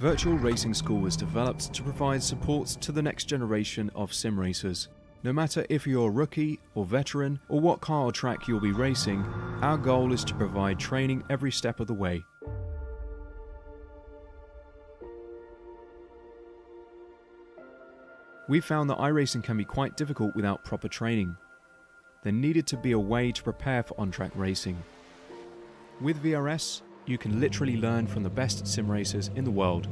Virtual Racing School was developed to provide support to the next generation of sim racers. No matter if you're a rookie or veteran or what car or track you'll be racing, our goal is to provide training every step of the way. We found that iRacing can be quite difficult without proper training. There needed to be a way to prepare for on-track racing. With VRS, you can literally learn from the best sim racers in the world,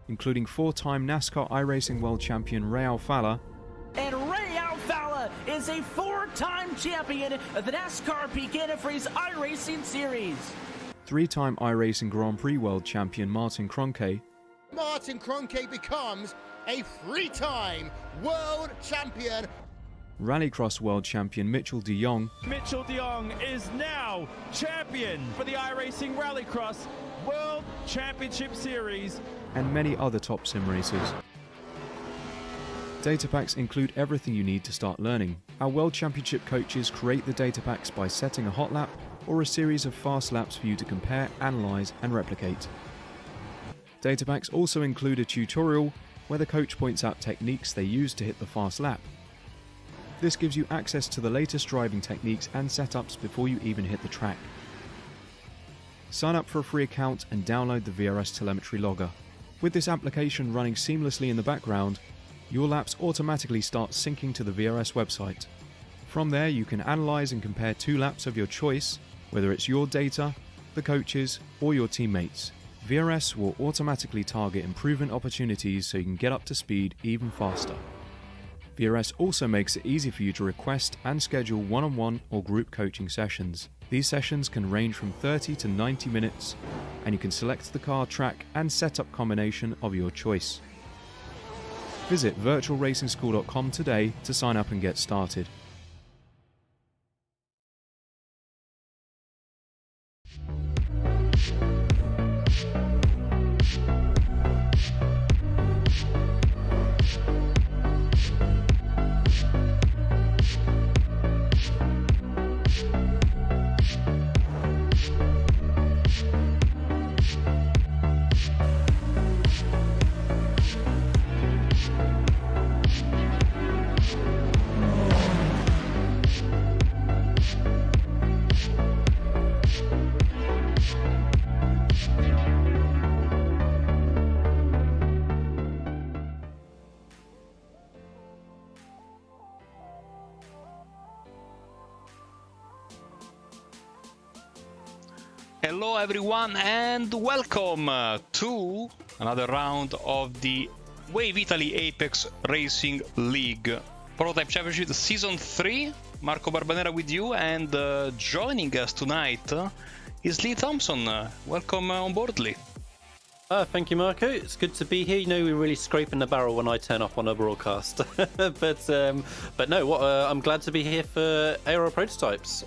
including 4-time NASCAR iRacing World Champion Ray Alfala. And Ray Alfala is a 4-time champion of the NASCAR Peak Antifreeze iRacing Series. 3-time iRacing Grand Prix World Champion Martin Kroenke. Martin Kroenke becomes a 3-time world champion. Rallycross World Champion Mitchell de Jong. Mitchell de Jong is now champion for the iRacing Rallycross World Championship Series. And many other top sim racers. Data packs include everything you need to start learning. Our World Championship coaches create the data packs by setting a hot lap or a series of fast laps for you to compare, analyze, and replicate. Data packs also include a tutorial where the coach points out techniques they use to hit the fast lap. This gives you access to the latest driving techniques and setups before you even hit the track. Sign up for a free account and download the VRS telemetry logger. With this application running seamlessly in the background, your laps automatically start syncing to the VRS website. From there you can analyze and compare 2 laps of your choice, whether it's your data, the coaches, or your teammates. VRS will automatically target improvement opportunities so you can get up to speed even faster. VRS also makes it easy for you to request and schedule one-on-one or group coaching sessions. These sessions can range from 30 to 90 minutes, and you can select the car, track, and setup combination of your choice. Visit virtualracingschool.com today to sign up and get started. Hello everyone and welcome to another round of the Wave Italy Apex Racing League Prototype Championship Season 3. Marco Barbanera with you, and joining us tonight is Lee Thompson. Welcome on board, Lee. Thank you, Marco. It's good to be here. You know, we're really scraping the barrel when I turn up on a broadcast. but no, I'm glad to be here for ARL Prototypes.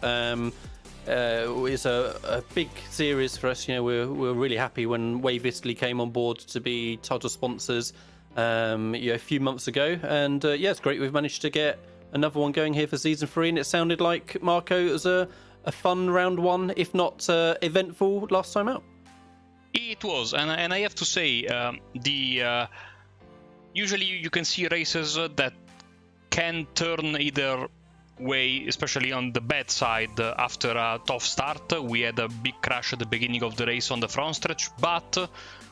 It's a big series for us. You know, we're really happy when Wave Italy came on board to be title sponsors a few months ago, and yeah, it's great we've managed to get another one going here for season 3. And it sounded like, Marco, it was a fun round 1, if not eventful last time out. It was, and I have to say, usually you can see races that can turn either way, especially on the bad side after a tough start. We had a big crash at the beginning of the race on the front stretch, but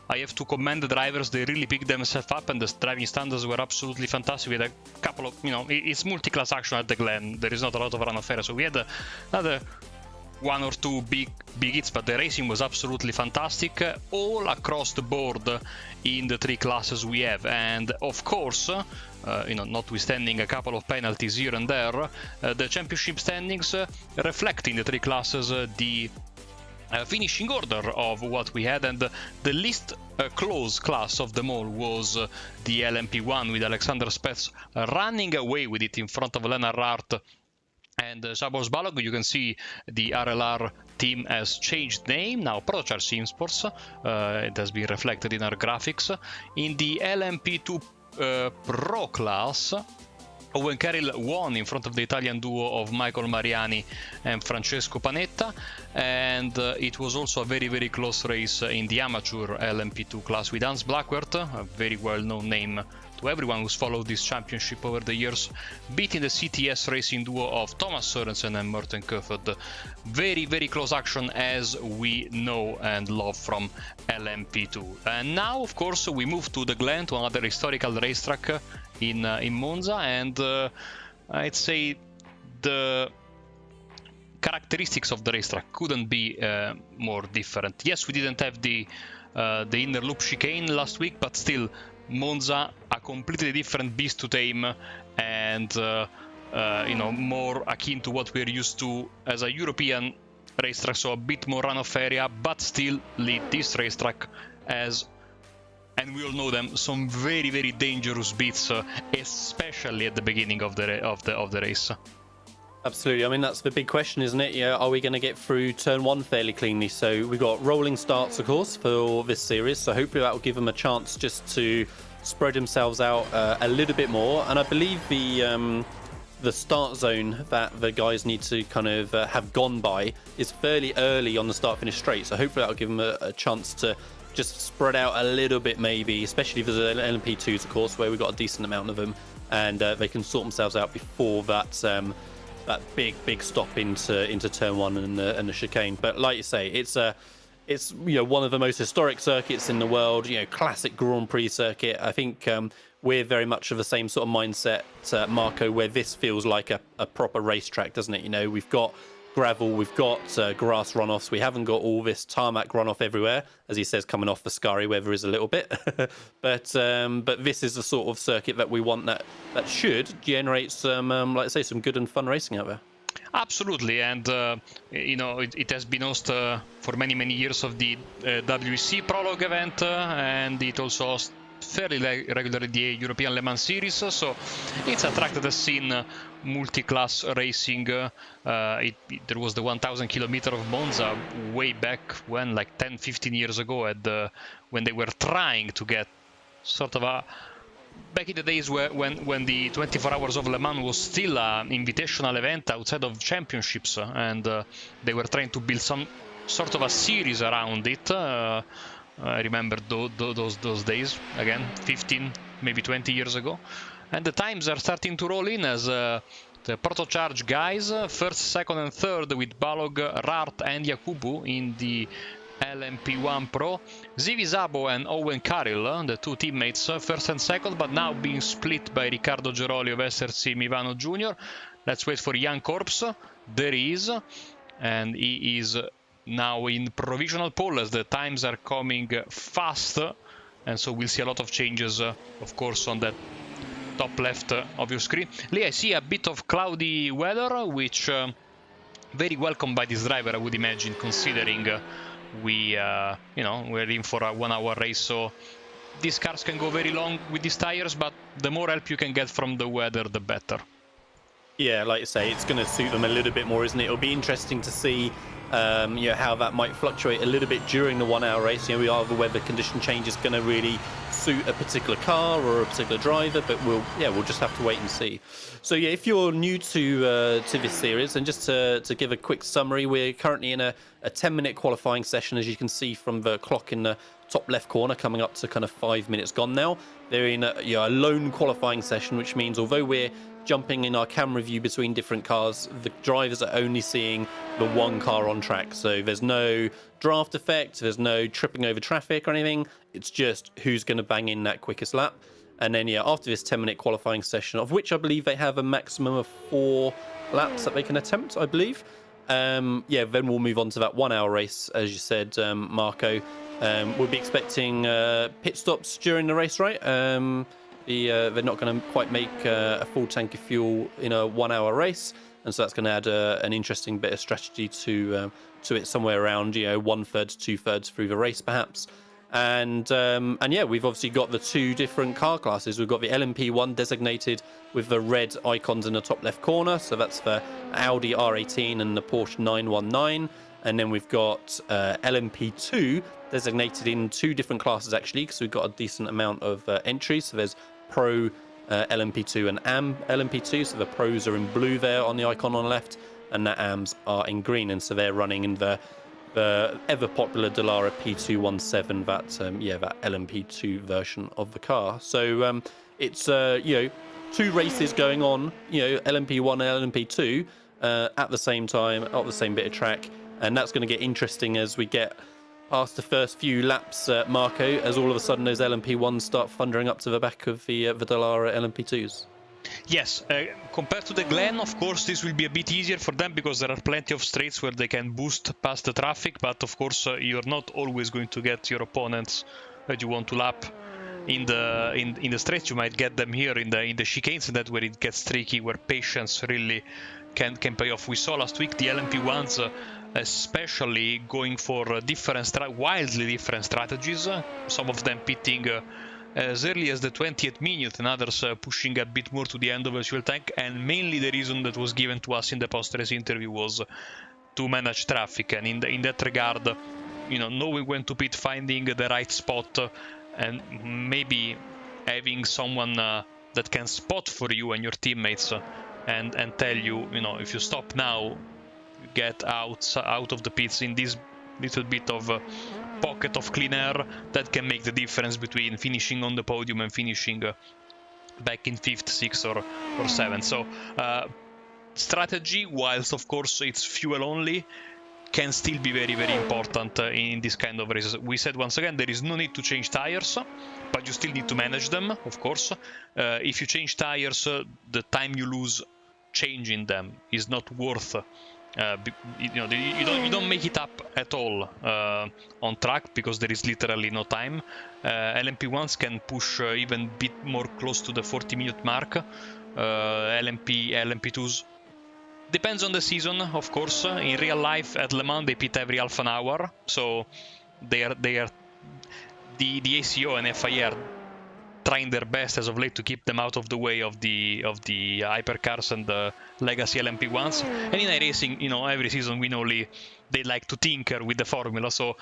I have to commend the drivers. They really picked themselves up, and the driving standards were absolutely fantastic. We had a couple of, it's multi-class action at the Glen. There is not a lot of run affair, so we had another 1 or 2 big hits, but the racing was absolutely fantastic all across the board in the 3 classes we have. And of course, notwithstanding a couple of penalties here and there, the championship standings reflecting the 3 classes, the finishing order of what we had, and the least close class of them all was the LMP1, with Alexander Spets running away with it in front of Lennart Hart and Szabolcs Balog. You can see the RLR team has changed name, now Prototype eSports. It has been reflected in our graphics. In the LMP2 Pro class, Owen Carroll won in front of the Italian duo of Michael Mariani and Francesco Panetta, and it was also a very, very close race in the amateur LMP2 class with Hans Blackworth, a very well-known name to everyone who's followed this championship over the years, beating the CTS racing duo of Thomas Sørensen and Morten Koefoed. Very, very close action, as we know and love from LMP2. And now, of course, we move to the Glen, to another historical racetrack in Monza, and I'd say the characteristics of the racetrack couldn't be more different. Yes, we didn't have the inner loop chicane last week, but still, Monza, a completely different beast to tame, and more akin to what we're used to as a European racetrack, so a bit more runoff area, but still lead this racetrack as, and we all know them, some very, very dangerous bits, especially at the beginning of the race. Absolutely. I mean, that's the big question, isn't it? Yeah, are we going to get through turn one fairly cleanly? So we've got rolling starts, of course, for this series. So hopefully that will give them a chance just to spread themselves out a little bit more. And I believe the start zone that the guys need to kind of have gone by is fairly early on the start-finish straight. So hopefully that will give them a chance to just spread out a little bit, maybe, especially if there's LMP2s, of course, where we've got a decent amount of them, and they can sort themselves out before that big stop into turn one and the chicane. But like you say, it's one of the most historic circuits in the world, classic Grand Prix circuit. I think we're very much of the same sort of mindset, Marco, where this feels like a proper racetrack, doesn't it? We've got gravel, we've got grass runoffs, we haven't got all this tarmac runoff everywhere, as he says, coming off the Scari, where there is a little bit. but this is the sort of circuit that we want, that should generate some, like I say, some good and fun racing out there. Absolutely, and it has been host for many years of the WEC Prologue event, and it also hosts fairly regularly the European Le Mans Series, so it's a track that has seen multi-class racing. There was the 1000 kilometer of Monza way back when, like 10-15 years ago, when they were trying to get sort of a, back in the days when the 24 Hours of Le Mans was still an invitational event outside of championships, and they were trying to build some sort of a series around it. I remember those days, again, 15, maybe 20 years ago. And the times are starting to roll in as the Protocharge guys, first, second and third with Balog, Rart and Yakubu in the LMP1 Pro. Zivi Szabo and Owen Carroll, the two teammates, first and second, but now being split by Riccardo Geroli of SRC Mivano Jr. Let's wait for Jan Korps. There he is, and he is now in provisional pole as the times are coming fast, and so we'll see a lot of changes, of course, on that top left of your screen. Lee, I see a bit of cloudy weather, which very welcome by this driver, I would imagine, considering we're in for a 1 hour race, so these cars can go very long with these tires, but the more help you can get from the weather, the better. Yeah, like you say, it's going to suit them a little bit more, isn't it? It'll be interesting to see how that might fluctuate a little bit during the 1 hour race. The weather condition change is going to really suit a particular car or a particular driver, but we'll just have to wait and see. So yeah, if you're new to this series, and just to give a quick summary, we're currently in a 10-minute qualifying session, as you can see from the clock in the top left corner, coming up to kind of 5 minutes gone now. They're in a lone qualifying session, which means although we're jumping in our camera view between different cars, the drivers are only seeing the one car on track. So there's no draft effect, there's no tripping over traffic or anything. It's just who's going to bang in that quickest lap. And then, after this 10-minute qualifying session, of which I believe they have a maximum of 4 laps that they can attempt, I believe. Then we'll move on to that 1 hour race, as you said, Marco. We'll be expecting pit stops during the race, right? They're not going to quite make a full tank of fuel in a 1 hour race, and so that's going to add an interesting bit of strategy to it, somewhere around 1/3 to 2/3 through the race, perhaps. And we've obviously got the two different car classes. We've got the LMP1 designated with the red icons in the top left corner, so that's the Audi R18 and the Porsche 919. And then we've got LMP2 designated in 2 different classes, actually, because we've got a decent amount of entries. So there's Pro LMP2 and AM LMP2. So the pros are in blue there on the icon on the left, and the AMs are in green. And so they're running in the ever popular Dallara P217, that LMP2 version of the car. So it's 2 races going on, LMP1 and LMP2 at the same time, at the same bit of track, and that's going to get interesting as we get past the first few laps, Marco, as all of a sudden those LMP1s start thundering up to the back of the Dallara LMP2s. Yes, compared to the Glen, of course, this will be a bit easier for them because there are plenty of straights where they can boost past the traffic, but of course you're not always going to get your opponents that you want to lap in the straights. You might get them here in the chicanes, and that's where it gets tricky, where patience really can pay off. We saw last week the LMP1s especially going for wildly different strategies, some of them pitting as early as the 20th minute, and others pushing a bit more to the end of the fuel tank. And mainly the reason that was given to us in the post-race interview was to manage traffic. And in that regard, knowing when to pit, finding the right spot, and maybe having someone that can spot for you and your teammates and tell you, if you stop now, get out of the pits in this little bit of pocket of clean air, that can make the difference between finishing on the podium and finishing back in 5th, 6th or 7th. So strategy, whilst of course it's fuel only, can still be very, very important in this kind of races. We said once again, there is no need to change tires, but you still need to manage them, of course. If you change tires, the time you lose changing them is not worth. You don't make it up at all on track because there is literally no time. LMP1s can push even a bit more close to the 40-minute mark. LMP2s depends on the season, of course. In real life, at Le Mans, they pit every half an hour, so the ACO and FIA are trying their best as of late to keep them out of the way of the hypercars and the legacy LMP1s. And in iRacing, every season we know they like to tinker with the formula, so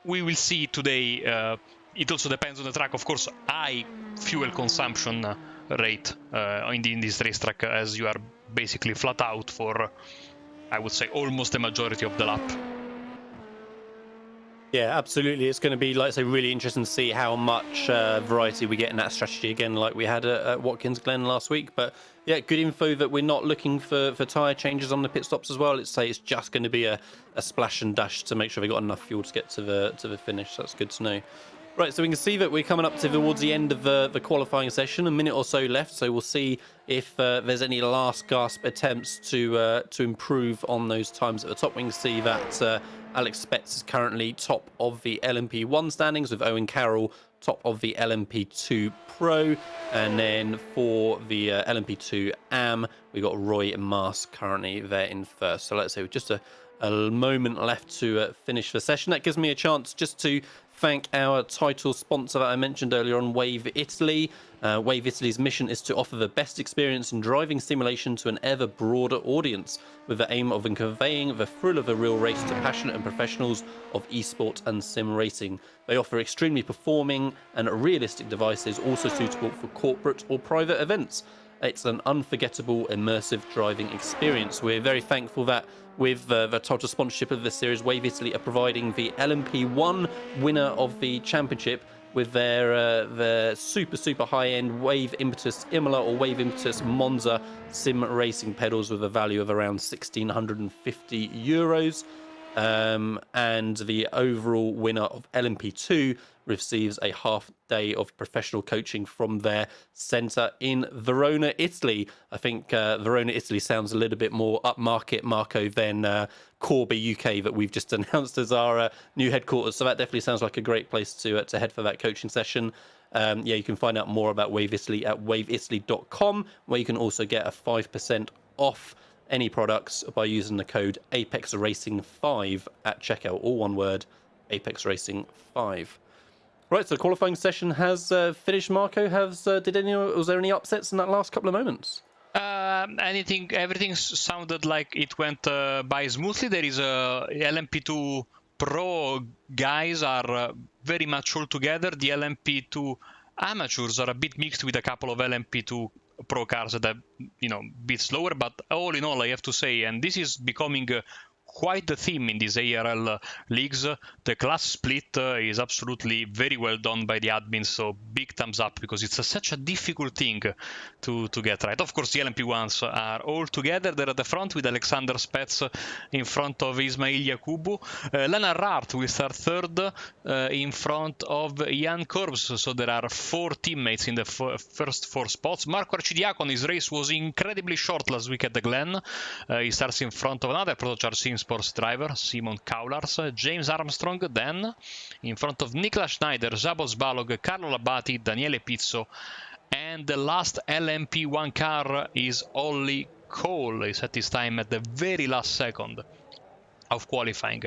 we will see today. It also depends on the track, of course. High fuel consumption rate in this racetrack, as you are basically flat out for, I would say, almost the majority of the lap. Yeah, absolutely. It's going to be, like I say, really interesting to see how much variety we get in that strategy again, like we had at Watkins Glen last week. But yeah, good info that we're not looking for tyre changes on the pit stops as well. Let's say it's just going to be a splash and dash to make sure they got enough fuel to get to the finish. That's good to know. Right, so we can see that we're coming up towards the end of the qualifying session, a minute or so left. So we'll see if there's any last gasp attempts to improve on those times at the top. We can see that Alex Spetz is currently top of the LMP1 standings, with Owen Carroll top of the LMP2 Pro. And then for the LMP2 AM, we got Roy Mars currently there in first. So let's say with just a moment left to finish the session. That gives me a chance just to thank our title sponsor that I mentioned earlier on, Wave Italy. Wave Italy's mission is to offer the best experience in driving simulation to an ever broader audience, with the aim of conveying the thrill of a real race to passionate and professionals of esport and sim racing. They offer extremely performing and realistic devices, also suitable for corporate or private events. It's an unforgettable, immersive driving experience. We're very thankful that with the total sponsorship of this series, Wave Italy are providing the LMP1 winner of the championship with their super high-end Wave Impetus Imola or Wave Impetus Monza sim racing pedals with a value of around €1,650. And the overall winner of LMP2 receives a half day of professional coaching from their centre in Verona, Italy. I think Verona, Italy sounds a little bit more upmarket, Marco, than Corby, UK, that we've just announced as our new headquarters. So that definitely sounds like a great place to head for that coaching session. You can find out more about Wave Italy at waveitaly.com, where you can also get a 5% off any products by using the code APEXRACING5 at checkout. All one word, APEXRACING5. Right, so the qualifying session has finished, Marco. Was there any upsets in that last couple of moments? Everything sounded like it went by smoothly. There is a LMP2 Pro guys are very much all together. The LMP2 amateurs are a bit mixed with a couple of LMP2 pro cars that are, a bit slower, but all in all, I have to say, and this is becoming quite the theme in these ARL leagues, the class split is absolutely very well done by the admins, so big thumbs up, because it's such a difficult thing to get right. Of course, the LMP1s are all together. They're at the front with Alexander Spets in front of Ismail Yakubu. Lennart Raart will start third in front of Jan Korbs, so there are 4 teammates in the first 4 spots. Marco Arcidiacono, his race was incredibly short last week at the Glen. He starts in front of another Protocharge Sports driver, Simon Kaulars. James Armstrong then in front of Niklas Schneider, Szabolcs Balog, Carlo Labati, Daniele Pizzo, and the last LMP1 car is Olli Cole. He set his time at the very last second of qualifying.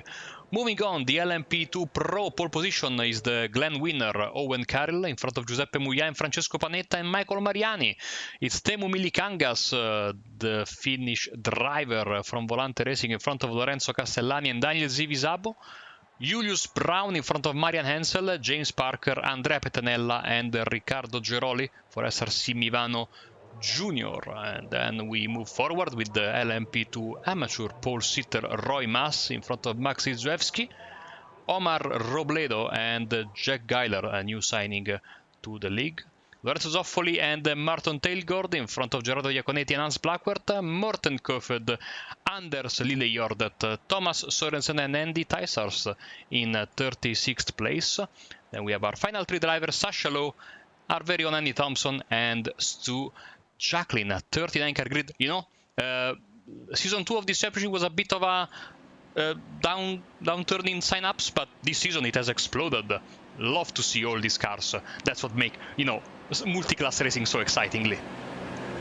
Moving on, the LMP2 Pro pole position is the Glen winner, Owen Carroll, in front of Giuseppe Muglia and Francesco Panetta and Michael Mariani. It's Teemu Milikangas, the Finnish driver from Volante Racing, in front of Lorenzo Castellani and Daniel Zivisabo. Julius Braun in front of Marian Hensel, James Parker, Andrea Petanella and Riccardo Geroli for SRC Mivano Junior. And then we move forward with the LMP2 amateur pole sitter Roy Maas in front of Max Izzuewski, Omar Robledo and Jack Geiler, a new signing to the league. Lorenzo Zoffoli and Martin Tailgård in front of Gerardo Iaconetti and Hans Blackwert, Morten Kofod, Anders Lillejordet, Thomas Sorensen and Andy Tysars in 36th place. Then we have our final 3 drivers, Sasha Lowe, our very own Andy Thompson and Stu Jacklin, 39 car grid. Season 2 of this championship was a bit of a downturn in sign-ups, but this season it has exploded. Love to see all these cars. That's what make, multi-class racing so excitingly.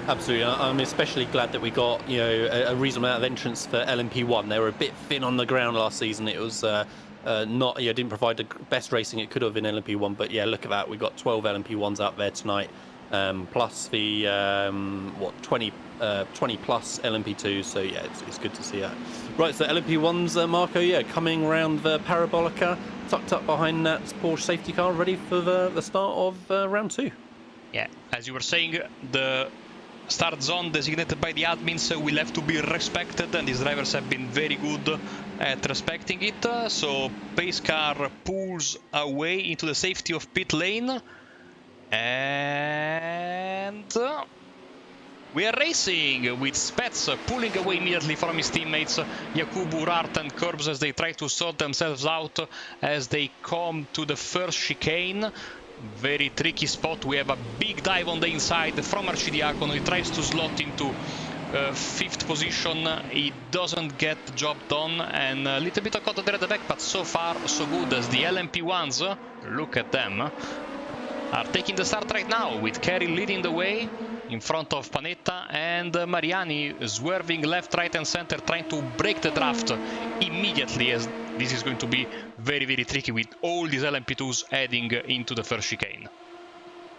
Absolutely. I'm especially glad that we got, a reasonable amount of entrants for LMP1. They were a bit thin on the ground last season. It was didn't provide the best racing it could have in LMP1, but yeah, look at that. We got 12 LMP1s out there tonight, plus the 20 plus LMP2s. So yeah, it's good to see that. Right, so LMP1s, Marco, coming round the Parabolica, tucked up behind that Porsche safety car, ready for the start of round 2. Yeah, as you were saying, the start zone designated by the admins will have to be respected, and these drivers have been very good at respecting it. So pace car pulls away into the safety of pit lane, and we are racing with Spets pulling away immediately from his teammates Yakubu, Raart and Korbs as they try to sort themselves out as they come to the first chicane. Very tricky spot. We have a big dive on the inside from Arcidiacono. He tries to slot into 5th position. He doesn't get the job done, and a little bit of contact there at the back, but so far so good as the LMP1s, look at them, are taking the start right now with Carey leading the way in front of Panetta and Mariani swerving left, right and center, trying to break the draft immediately, as this is going to be very, very tricky with all these LMP2s heading into the first chicane.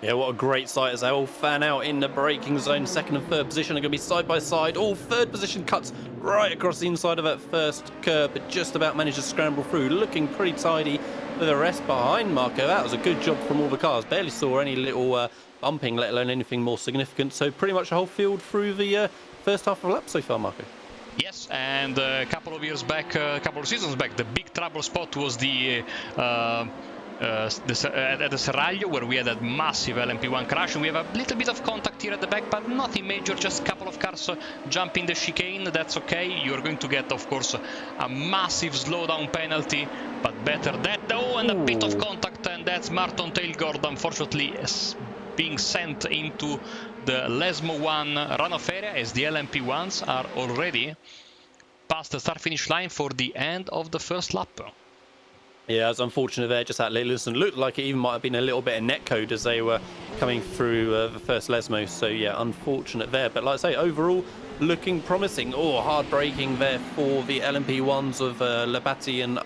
Yeah, what a great sight as they all fan out in the braking zone. 2nd and 3rd position are going to be side by side. All 3rd position cuts right across the inside of that first curve, but just about managed to scramble through. Looking pretty tidy for the rest behind, Marco. That was a good job from all the cars. Barely saw any little bumping, let alone anything more significant. So pretty much the whole field through the first half of the lap so far, Marco. Yes, and a couple of years back, a couple of seasons back, the big trouble spot was at the Serraglio, where we had that massive LMP1 crash, and we have a little bit of contact here at the back, but nothing major, just a couple of cars jumping the chicane. That's okay. You're going to get, of course, a massive slowdown penalty, but better that. Oh, and a bit of contact, and that's Martin Tailgård, unfortunately, being sent into the Lesmo 1 runoff area, as the LMP1s are already past the start-finish line for the end of the first lap. Yeah, it's unfortunate there, just that little, looked like it even might have been a little bit of netcode as they were coming through the first Lesmo. So yeah, unfortunate there. But like I say, overall, looking promising. Oh, hard braking there for the LMP1s of Labati and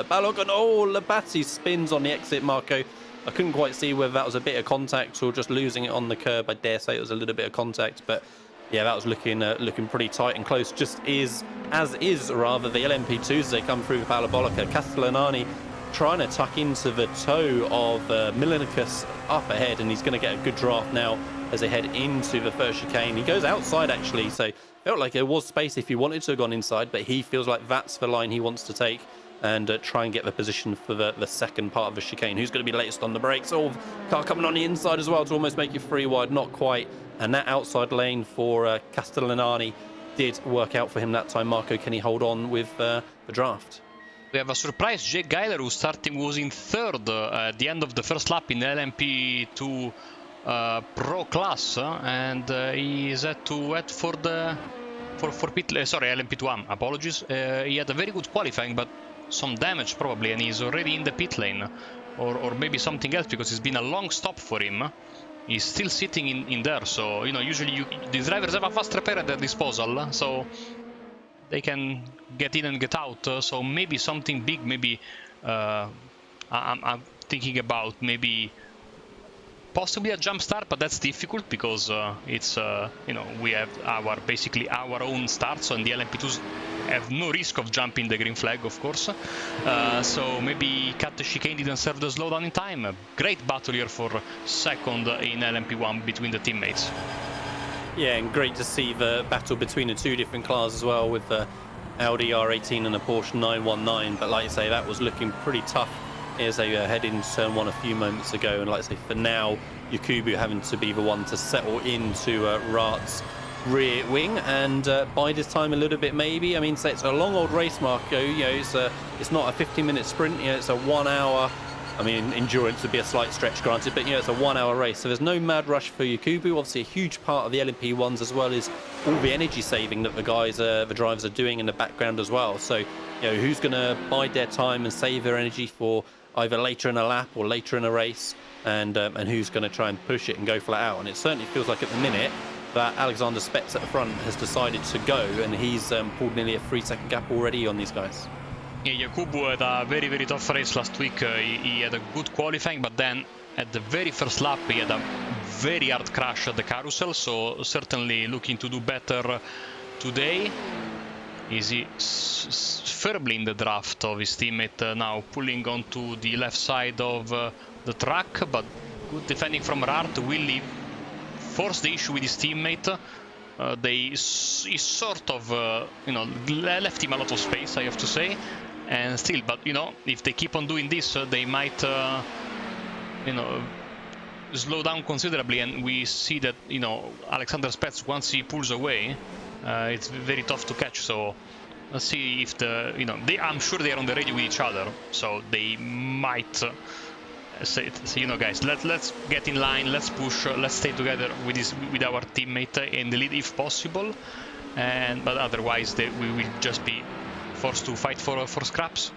Balog. And oh, Labati spins on the exit, Marco. I couldn't quite see whether that was a bit of contact or just losing it on the curb. I dare say it was a little bit of contact, but yeah, that was looking pretty tight and close. Just as is the LMP2s as they come through the Parabolica. Castellani trying to tuck into the toe of Milinicus up ahead, and he's going to get a good draft now as they head into the first chicane. He goes outside actually, so felt like there was space if he wanted to have gone inside, but he feels like that's the line he wants to take and try and get the position for the second part of the chicane. Who's going to be latest on the brakes? Oh, car coming on the inside as well to almost make you 3 wide, not quite. And that outside lane for Castellanani did work out for him that time. Marco, can he hold on with the draft? We have a surprise, Jake Geiler, who was in third at the end of the first lap in the LMP2 Pro class, and he is had to wait for pit. Sorry, LMP2 apologies. He had a very good qualifying, but some damage probably, and he's already in the pit lane, or maybe something else, because it's been a long stop for him. He's still sitting in there, so usually these drivers have a fast repair at their disposal, so they can get in and get out. So maybe something big. Maybe I'm thinking about maybe possibly a jump start, but that's difficult because it's we have basically our own start, so and the LMP2s have no risk of jumping the green flag, of course. So maybe cut the chicane didn't serve the slowdown in time. A great battle here for second in LMP1 between the teammates. Yeah, and great to see the battle between the 2 different cars as well, with the Audi R18 and the Porsche 919. But like I say, that was looking pretty tough as they head into turn 1 a few moments ago. And like I say, for now, Yakubu having to be the one to settle into Raat's rear wing and bide his time a little bit, maybe. I mean, so it's a long old race, Marco. It's not a 15-minute sprint. It's a 1 hour. I mean, endurance would be a slight stretch, granted, but it's a 1 hour race, so there's no mad rush for Yakubu. Obviously, a huge part of the LMP1s as well is all the energy saving that the drivers are doing in the background as well. So, who's going to bide their time and save their energy for either later in a lap or later in a race, and who's going to try and push it and go flat out? And it certainly feels like at the minute that Alexander Spetz at the front has decided to go, and he's pulled nearly a 3-second gap already on these guys. Yeah, Yakubu had a very, very tough race last week. He had a good qualifying, but then at the very first lap he had a very hard crash at the carousel, so certainly looking to do better today. Is he firmly in the draft of his teammate, now pulling onto the left side of the track, but good defending from Raat. Will he force the issue with his teammate? He sort of left him a lot of space, I have to say, and still, but if they keep on doing this, they might slow down considerably. And we see that Alexander Spetz, once he pulls away, it's very tough to catch. So let's see if I'm sure they are on the radio with each other, so they might say, guys, let's get in line, let's push, let's stay together with our teammate in the lead if possible, but otherwise we will just be forced to fight for scraps.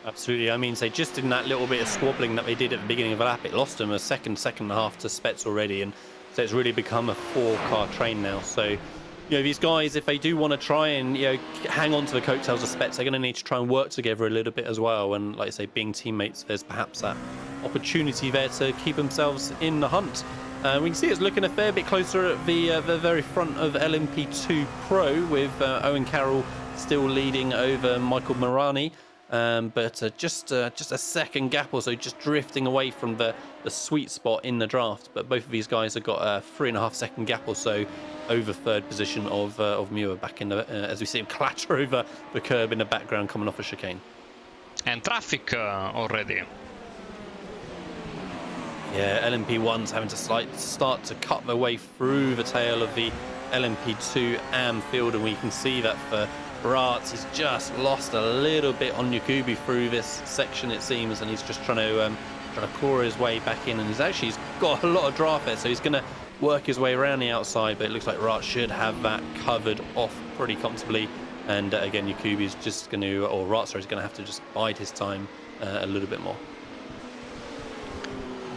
Absolutely. I mean, just in that little bit of squabbling that they did at the beginning of the lap, it lost them a second and a half to Spetz already, and so it's really become a 4-car train now. So these guys, if they do want to try and hang on to the coattails of Spetz, they're going to need to try and work together a little bit as well. And like I say, being teammates, there's perhaps that opportunity there to keep themselves in the hunt. We can see it's looking a fair bit closer at the very front of LMP2 Pro, with Owen Carroll still leading over Michael Morani. But just a second gap or so, just drifting away from the sweet spot in the draft. But both of these guys have got a 3.5 second gap or so over third position of Muir, back in the as we see him clatter over the curb in the background coming off a chicane. And traffic already. Yeah, LMP1's having to start to cut their way through the tail of the LMP2 AM field, and we can see that for Raat, he's just lost a little bit on Yakubu through this section, it seems, and he's just trying to claw his way back in, and he's got a lot of draft there, so he's going to work his way around the outside, but it looks like Raat should have that covered off pretty comfortably. And again, Yakubu's just going to, or Raat, is going to have to just bide his time a little bit more.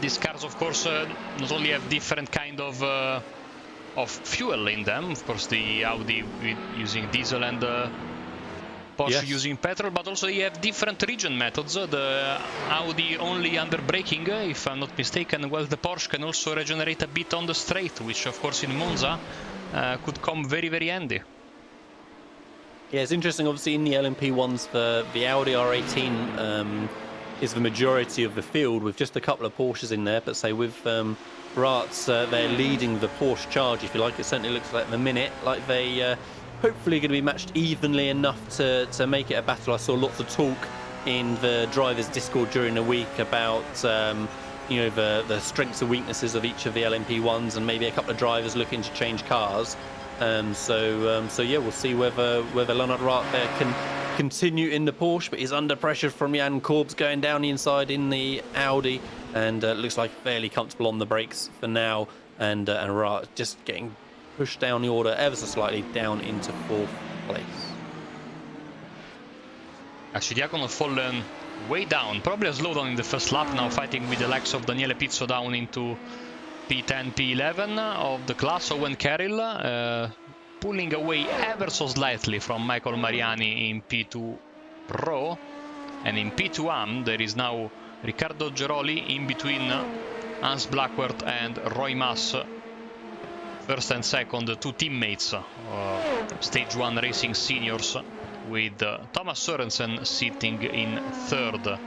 These cars, of course, not only have different kind of fuel in them, of course the Audi using diesel and Porsche using petrol, but also they have different region methods. The Audi only under braking, if I'm not mistaken, while the Porsche can also regenerate a bit on the straight, which of course in Monza could come very, very handy. Yeah, it's interesting. Obviously, in the LMP ones, the Audi R18 is the majority of the field, with just a couple of Porsches in there. But say with Ratz, they're leading the Porsche charge, if you like. It certainly looks like at the minute like they hopefully going to be matched evenly enough to make it a battle. I saw lots of talk in the drivers' Discord during the week about the strengths and weaknesses of each of the LMP1s, and maybe a couple of drivers looking to change cars. So yeah, we'll see whether Leonard Rath there can continue in the Porsche, but he's under pressure from Jan Korbs going down the inside in the Audi, and looks like fairly comfortable on the brakes for now, and Rath just getting pushed down the order ever so slightly down into 4th place. Arcidiacono fallen way down, probably a slowdown in the first lap, now fighting with the likes of Daniele Pizzo down into P10, P11 of the class. Owen Carroll pulling away ever so slightly from Michael Mariani in P2 Pro, and in P2 Am there is now Riccardo Geroli in between Hans Blackworth and Roy Maas, first and second, two teammates, Stage 1 Racing seniors, with Thomas Sorensen sitting in third.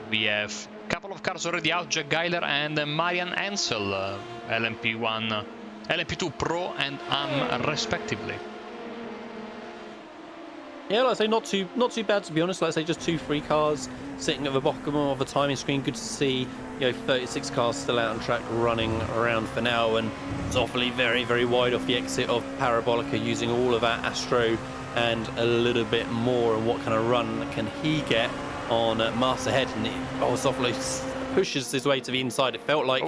We have a couple of cars already out, Jack Geiler and Marian Ansel, LMP1, LMP2 Pro and Am respectively. Yeah, like I say, not too bad to be honest. Like I say, just 2 free cars sitting at the bottom of the timing screen. Good to see, 36 cars still out on track running around for now, and Zoffoli very, very wide off the exit of Parabolica, using all of that Astro and a little bit more. And what kind of run can he get on Mars ahead? And Zoffoli pushes his way to the inside. It felt like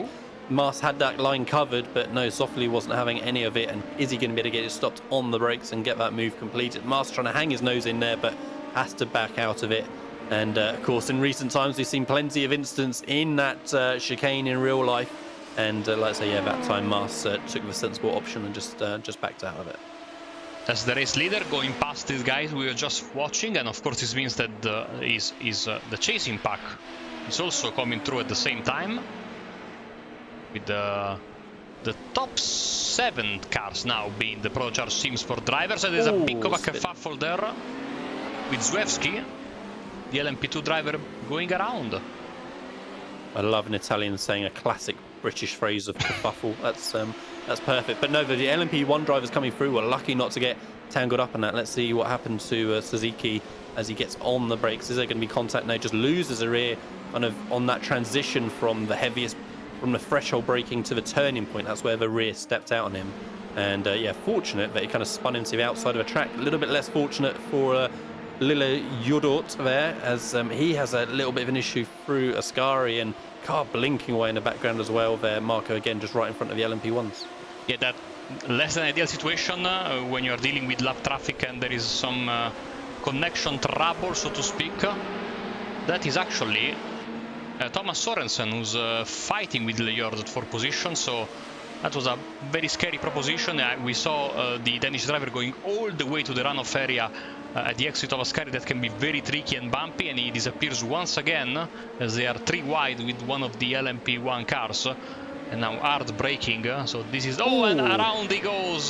Mars had that line covered, but no, Zoffoli wasn't having any of it. And is he going to be able to get it stopped on the brakes and get that move completed? Mars trying to hang his nose in there, but has to back out of it. And of course, in recent times, we've seen plenty of instances in that chicane in real life. And like I say, yeah, that time Mars took the sensible option and just backed out of it. As the race leader going past these guys we were just watching, and of course this means that the chasing pack is also coming through at the same time, with the top 7 cars now being the Pro Charge Team Sport drivers. And there's a bit of a kerfuffle there with Zuewski, the LMP2 driver, going around. I love an Italian saying a classic British phrase of kerfuffle. That's perfect. But no, the LMP1 drivers coming through were lucky not to get tangled up in that. Let's see what happens to Suzuki as he gets on the brakes. Is there going to be contact? No, just loses a rear kind of on that transition from the threshold braking to the turning point. That's where the rear stepped out on him. And yeah, fortunate that he kind of spun into the outside of a track. A little bit less fortunate for Lille Jodort there, as he has a little bit of an issue through Ascari, and car blinking away in the background as well there. Marco again just right in front of the LMP1s. Yeah, that less than ideal situation when you're dealing with lap traffic and there is some connection trouble, so to speak. That is actually Thomas Sorensen, who's fighting with Lejord for position, so that was a very scary proposition. We saw the Danish driver going all the way to the runoff area at the exit of Ascari. That can be very tricky and bumpy, and he disappears once again as they are 3 wide with one of the LMP1 cars. And now hard braking, so this is... and around he goes!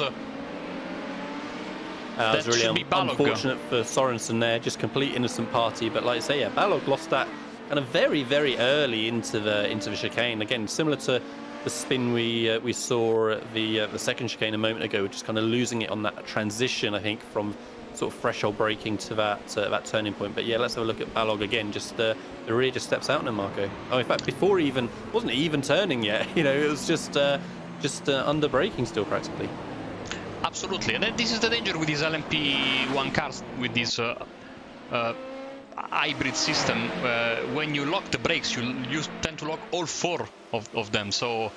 That was really unfortunate for Sorensen there, just complete innocent party. But like I say, yeah, Balog lost that kind of very, very early into the chicane. Again, similar to the spin we saw at the second chicane a moment ago, just kind of losing it on that transition, I think, from sort of threshold braking to that turning point. But yeah, let's have a look at Balog again. Just the rear just steps out now, Marco. Oh, in fact, before wasn't even turning yet. It was just under braking still practically. Absolutely, and this is the danger with these LMP1 cars, with this hybrid system. When you lock the brakes, you tend to lock all 4 of them, so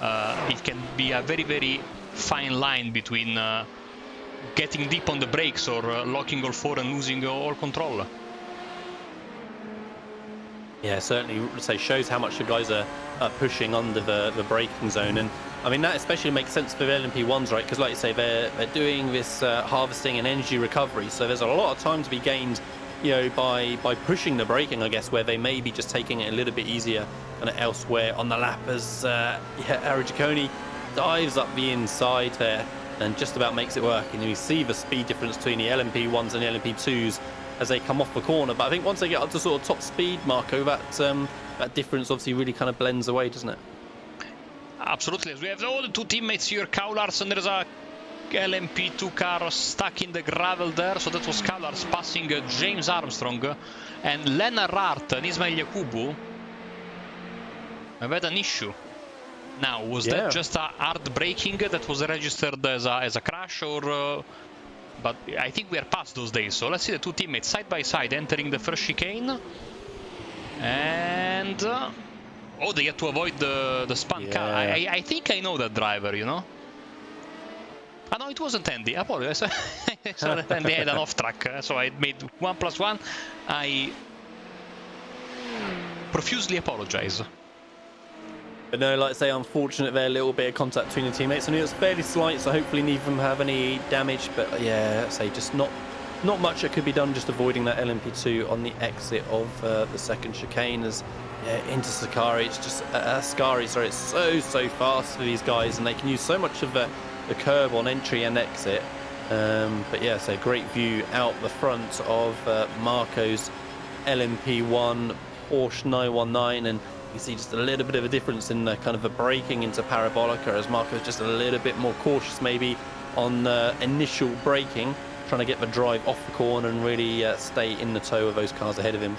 it can be a very, very fine line between getting deep on the brakes or locking all 4 and losing all control. Yeah, certainly shows how much the guys are pushing under the braking zone. And I mean, that especially makes sense for the LMP1s, right? Because like you say, they're doing this harvesting and energy recovery, so there's a lot of time to be gained, by pushing the braking, I guess, where they may be just taking it a little bit easier kind of elsewhere on the lap. As Arigiconi dives up the inside there, and just about makes it work. And you see the speed difference between the LMP1s and the LMP2s as they come off the corner. But I think once they get up to sort of top speed, Marco, that difference obviously really kind of blends away, doesn't it? Absolutely. As we have all the two teammates here, Kaulars, and there's a LMP2 car stuck in the gravel there. So that was Kaulars passing James Armstrong, and Lennart Hart and Ismail Yakubu have had an issue. Now, was that just a hard braking that was registered as a crash, or but I think we are past those days. So let's see the two teammates side by side entering the first chicane, and oh, they had to avoid the spun car. I think I know that driver, you know. Ah, no, it wasn't Andy. I apologize. I saw that Andy had an off track, so I made 1+1. I profusely apologize. But no, like I say, unfortunate there, a little bit of contact between the teammates. I mean, it was fairly slight, so hopefully neither of them have any damage. But yeah, say just not much that could be done, just avoiding that LMP2 on the exit of the second chicane. As into Sakari, it's just Ascari, sorry, it's so fast for these guys, and they can use so much of the curb on entry and exit. But yeah, so great view out the front of Marco's LMP1 Porsche 919, and you see just a little bit of a difference in the kind of the braking into Parabolica, as Marco's just a little bit more cautious maybe on initial braking, trying to get the drive off the corner and really stay in the tow of those cars ahead of him.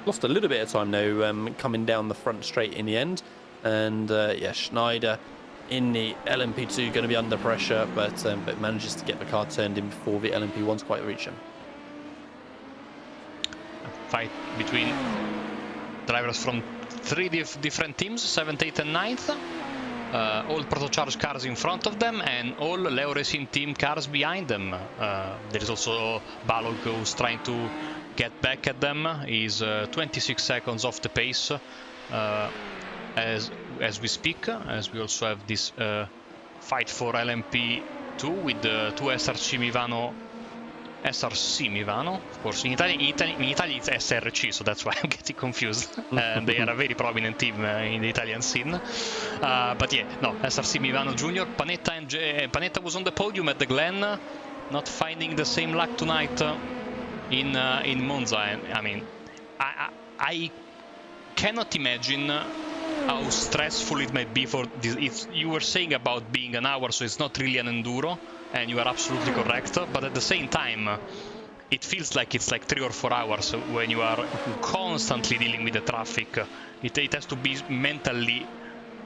Lost a little bit of time though, coming down the front straight in the end, and yeah, Schneider in the LMP2 going to be under pressure, but manages to get the car turned in before the LMP1's quite reach him. Fight between drivers from three different teams, 7th, 8th and 9th. All Protocharge cars in front of them and all Leo Racing team cars behind them. There is also Balog who's trying to get back at them. He's 26 seconds off the pace as we speak, as we also have this fight for LMP2 with the two SRC Mivano, of course. In Italy it's SRC, so that's why I'm getting confused. They are a very prominent team in the Italian scene. But yeah, no, SRC Mivano Junior. Panetta was on the podium at the Glen, not finding the same luck tonight in Monza. I mean, I cannot imagine how stressful it might be for this. You were saying about being an hour, so it's not really an enduro. And you are absolutely correct, but at the same time, it feels like it's like 3 or 4 hours when you are constantly dealing with the traffic. It has to be mentally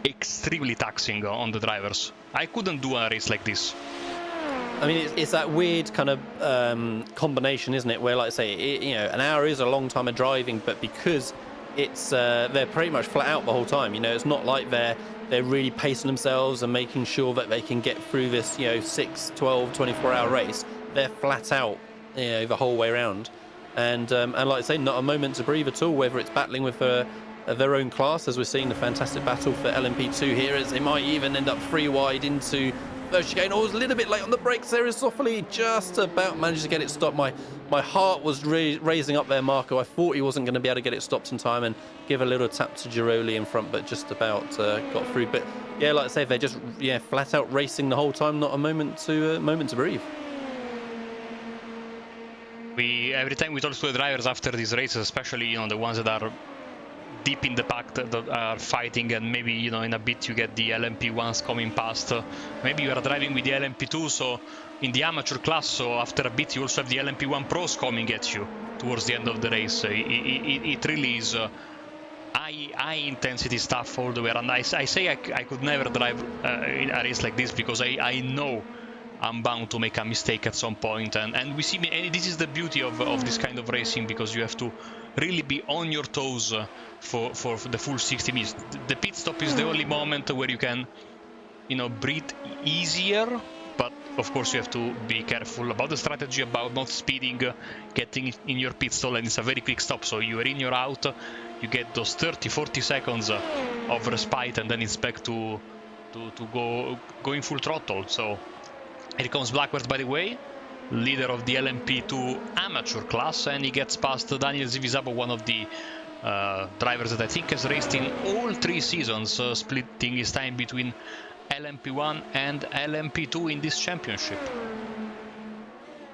extremely taxing on the drivers. I couldn't do a race like this. I mean, it's that weird kind of combination, isn't it? Where, like I say, you know, an hour is a long time of driving, but because it's they're pretty much flat out the whole time. You know, it's not like they're really pacing themselves and making sure that they can get through this, you know, 6, 12, 24-hour race. They're flat out, you know, the whole way around. And like I say, not a moment to breathe at all, whether it's battling with their own class, as we're seeing the fantastic battle for LMP2 here, as they might even end up 3 wide into first chicane. Oh, it was a little bit late on the brakes there, as Softly just about managed to get it stopped. My heart was raising up there, Marco. I thought he wasn't going to be able to get it stopped in time and give a little tap to Giroli in front, but just about got through. But yeah, like I say, they're just flat out racing the whole time, not a moment to breathe. Every time we talk to the drivers after these races, especially, you know, the ones that are deep in the pack that are fighting, and maybe, you know, in a bit you get the LMP1s coming past. Maybe you are driving with the LMP2, so in the amateur class, so after a bit you also have the LMP1 Pros coming at you towards the end of the race. It really is high intensity stuff all the way around. I say I could never drive in a race like this, because I know I'm bound to make a mistake at some point, and we see, and this is the beauty of this kind of racing, because you have to really be on your toes for the full 60 minutes. The pit stop is the only moment where you can, you know, breathe easier, but of course you have to be careful about the strategy, about not speeding, getting in your pit stall, and it's a very quick stop, so you are in, you're out, you get those 30-40 seconds of respite, and then it's back to going full throttle. So here comes Blackbird, by the way, leader of the LMP2 amateur class, and he gets past Daniel Zivisabo, one of the drivers that I think has raced in all 3 seasons, splitting his time between LMP1 and LMP2 in this championship.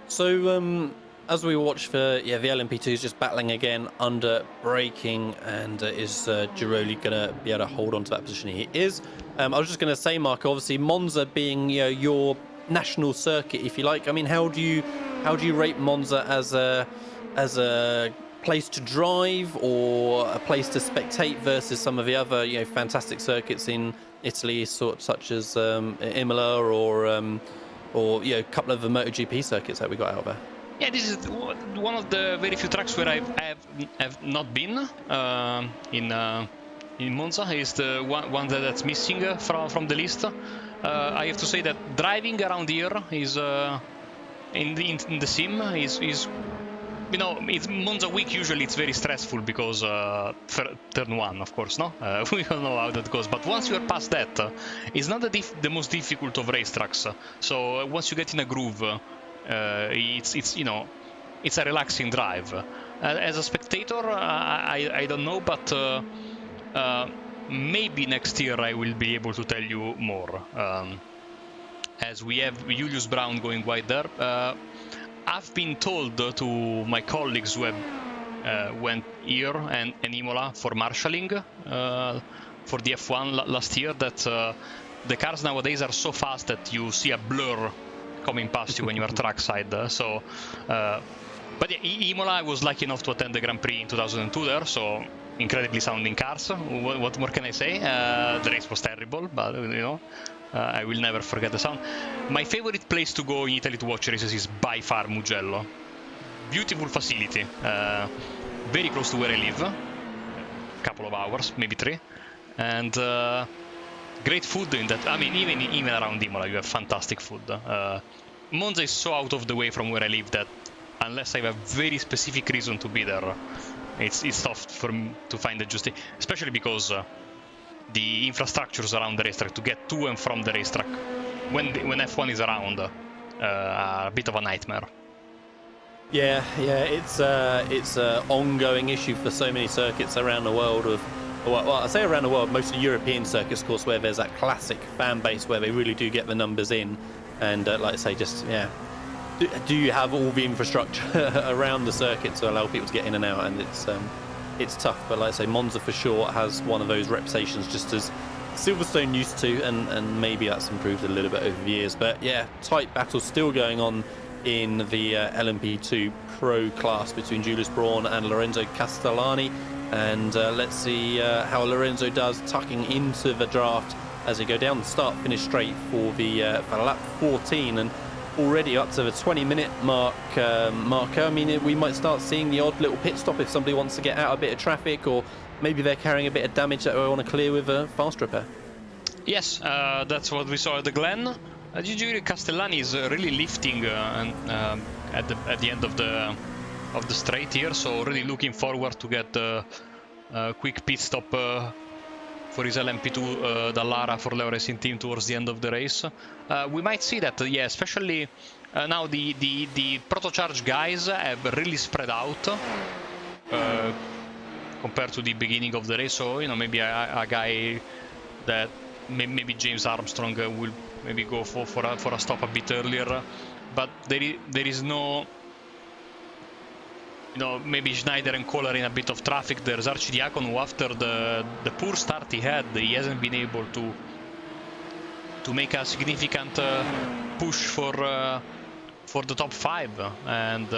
So as we watch for the LMP2 is just battling again under braking, and is Giroli gonna be able to hold on to that position? He is. I was just gonna say, Marco, obviously Monza being your national circuit, if you like. I mean, how do you rate Monza as a place to drive or a place to spectate versus some of the other fantastic circuits in Italy, such as Imola or a couple of the MotoGP circuits that we got out there? Yeah, this is one of the very few tracks where I have not been in Monza. Is the one that's missing from the list. I have to say that driving around here is in the sim is it's Monza week. Usually it's very stressful because turn one, of course, no? We all know how that goes. But once you are past that, it's not the most difficult of racetracks. So once you get in a groove, it's a relaxing drive. As a spectator, I don't know, but maybe next year I will be able to tell you more. As we have Julius Brown going wide there. I've been told to my colleagues who have went here and Imola for marshalling for the F1 last year that the cars nowadays are so fast that you see a blur coming past you when you are trackside. But yeah, Imola, I was lucky enough to attend the Grand Prix in 2002 there, so incredibly sounding cars. What more can I say? The race was terrible, but I will never forget the sound. My favorite place to go in Italy to watch races is by far Mugello. Beautiful facility, very close to where I live, a couple of hours, maybe 3, and great food in that. I mean, even around Imola you have fantastic food. Monza is so out of the way from where I live that unless I have a very specific reason to be there, it's tough for me to find the justice, especially because the infrastructures around the racetrack to get to and from the racetrack when F1 is around are a bit of a nightmare. Yeah, it's an ongoing issue for so many circuits around the world. Well, I say around the world, mostly European circuits, of course, where there's that classic fan base where they really do get the numbers in, and like I say, just do you have all the infrastructure around the circuit to allow people to get in and out? And it's tough, but like I say, Monza for sure has one of those reputations, just as Silverstone used to, and maybe that's improved a little bit over the years. But yeah, tight battle still going on in the LMP2 Pro class between Julius Braun and Lorenzo Castellani, and let's see how Lorenzo does tucking into the draft as they go down the start-finish straight for lap 14, and already up to the 20-minute marker. I mean, we might start seeing the odd little pit stop if somebody wants to get out a bit of traffic, or maybe they're carrying a bit of damage that they want to clear with a fast repair. Yes, that's what we saw at the Glen. Giulio Castellani is really lifting at the end of the straight here, so really looking forward to get a quick pit stop for his LMP2 Dallara for Leo Racing Team towards the end of the race. We might see that, especially now the Protocharge guys have really spread out compared to the beginning of the race. So maybe a guy that maybe James Armstrong will maybe go for a stop a bit earlier, but there is no. Maybe Schneider and Kohler in a bit of traffic. There's Arcidiacono, who after the poor start he had, he hasn't been able to make a significant push for the top 5, and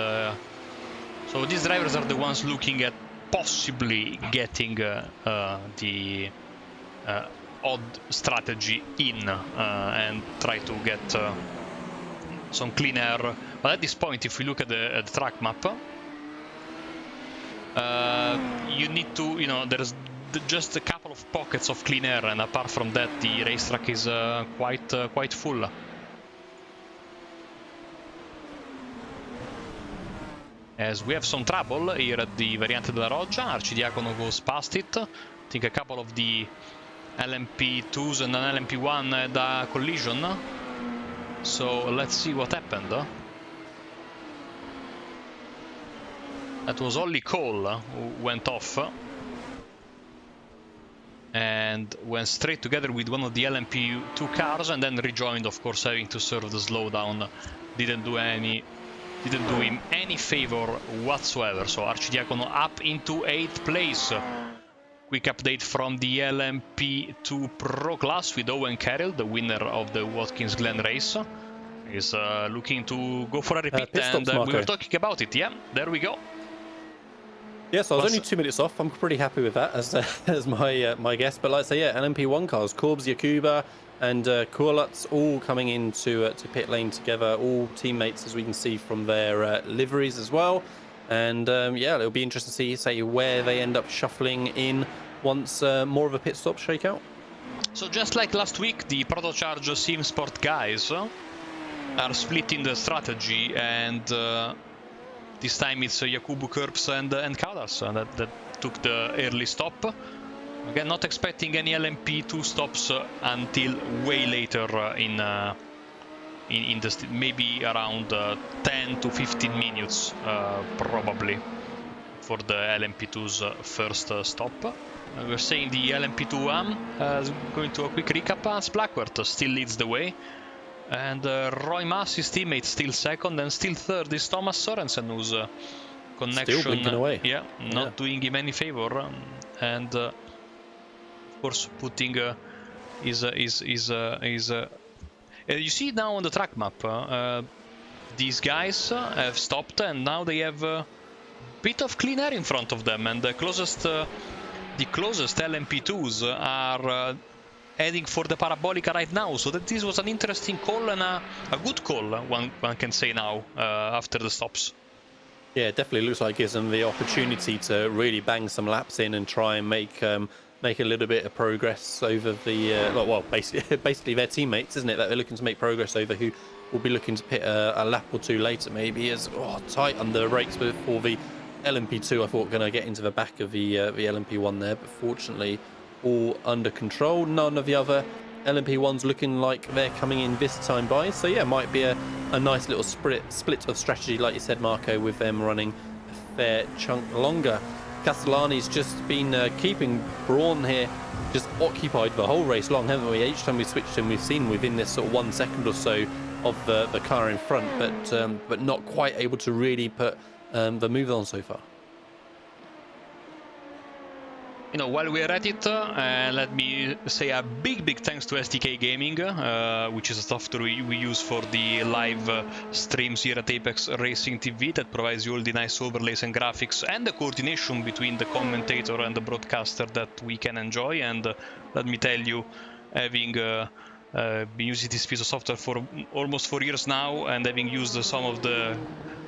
so these drivers are the ones looking at possibly getting the odd strategy in and try to get some clean air. But at this point, if we look at the track map, you need to, there's just a couple of pockets of clean air, and apart from that, the racetrack is quite full. As we have some trouble here at the Variante della Roggia, Arcidiacono goes past it. I think a couple of the LMP2s and an LMP1 had a collision. So let's see what happened. That was only Cole who went off. and went straight together with one of the LMP2 cars, and then rejoined, of course, having to serve the slowdown. Didn't do him any favor whatsoever. So Arcidiacono up into 8th place. Quick update from the LMP2 Pro class with Owen Carroll, the winner of the Watkins Glen race. Is looking to go for a repeat, and we were talking about it. Yeah, there we go. Yes, I was only 2 minutes off. I'm pretty happy with that as my guess. But like I say, yeah, LMP1 cars, Korbs, Yakuba, and Kurlutz all coming into to pit lane together. All teammates, as we can see from their liveries as well. And yeah, it'll be interesting to see where they end up shuffling in once more of a pit stop shakeout. So just like last week, the Protocharge SimSport guys are splitting the strategy, and this time it's Yakubu, Kurbs, and Kaudas that took the early stop. Again, not expecting any LMP2 stops until way later in the maybe around 10 to 15 minutes probably for the LMP2's first stop. We're saying the LMP2 going to a quick recap. Hans Blackwart still leads the way. And Roy Maas, his teammate, still second, and still third is Thomas Sorensen, whose connection, still blinking away. Not doing him any favor, and of course putting you see now on the track map, these guys have stopped, and now they have a bit of clean air in front of them, and the closest LMP2s are heading for the Parabolica right now, so that this was an interesting call and a good call, one can say now, after the stops. Yeah, it definitely looks like it gives them the opportunity to really bang some laps in and try and make a little bit of progress over the basically their teammates, isn't it, that they're looking to make progress over, who will be looking to pit a lap or two later maybe, as tight under the brakes for the LMP2. I thought going to get into the back of the LMP1 there, but fortunately all under control. None of the other LMP1s looking like they're coming in this time by. So yeah, might be a nice little split of strategy, like you said, Marco, with them running a fair chunk longer. Castellani's just been keeping Braun here just occupied the whole race long, haven't we? Each time we switched him, we've seen within this sort of 1 second or so of the car in front, but not quite able to really put the move on so far. You know, while we're at it, let me say a big thanks to SDK Gaming, which is a software we use for the live streams here at Apex Racing TV, that provides you all the nice overlays and graphics and the coordination between the commentator and the broadcaster that we can enjoy. And let me tell you, having been using this piece of software for almost 4 years now, and having used some of the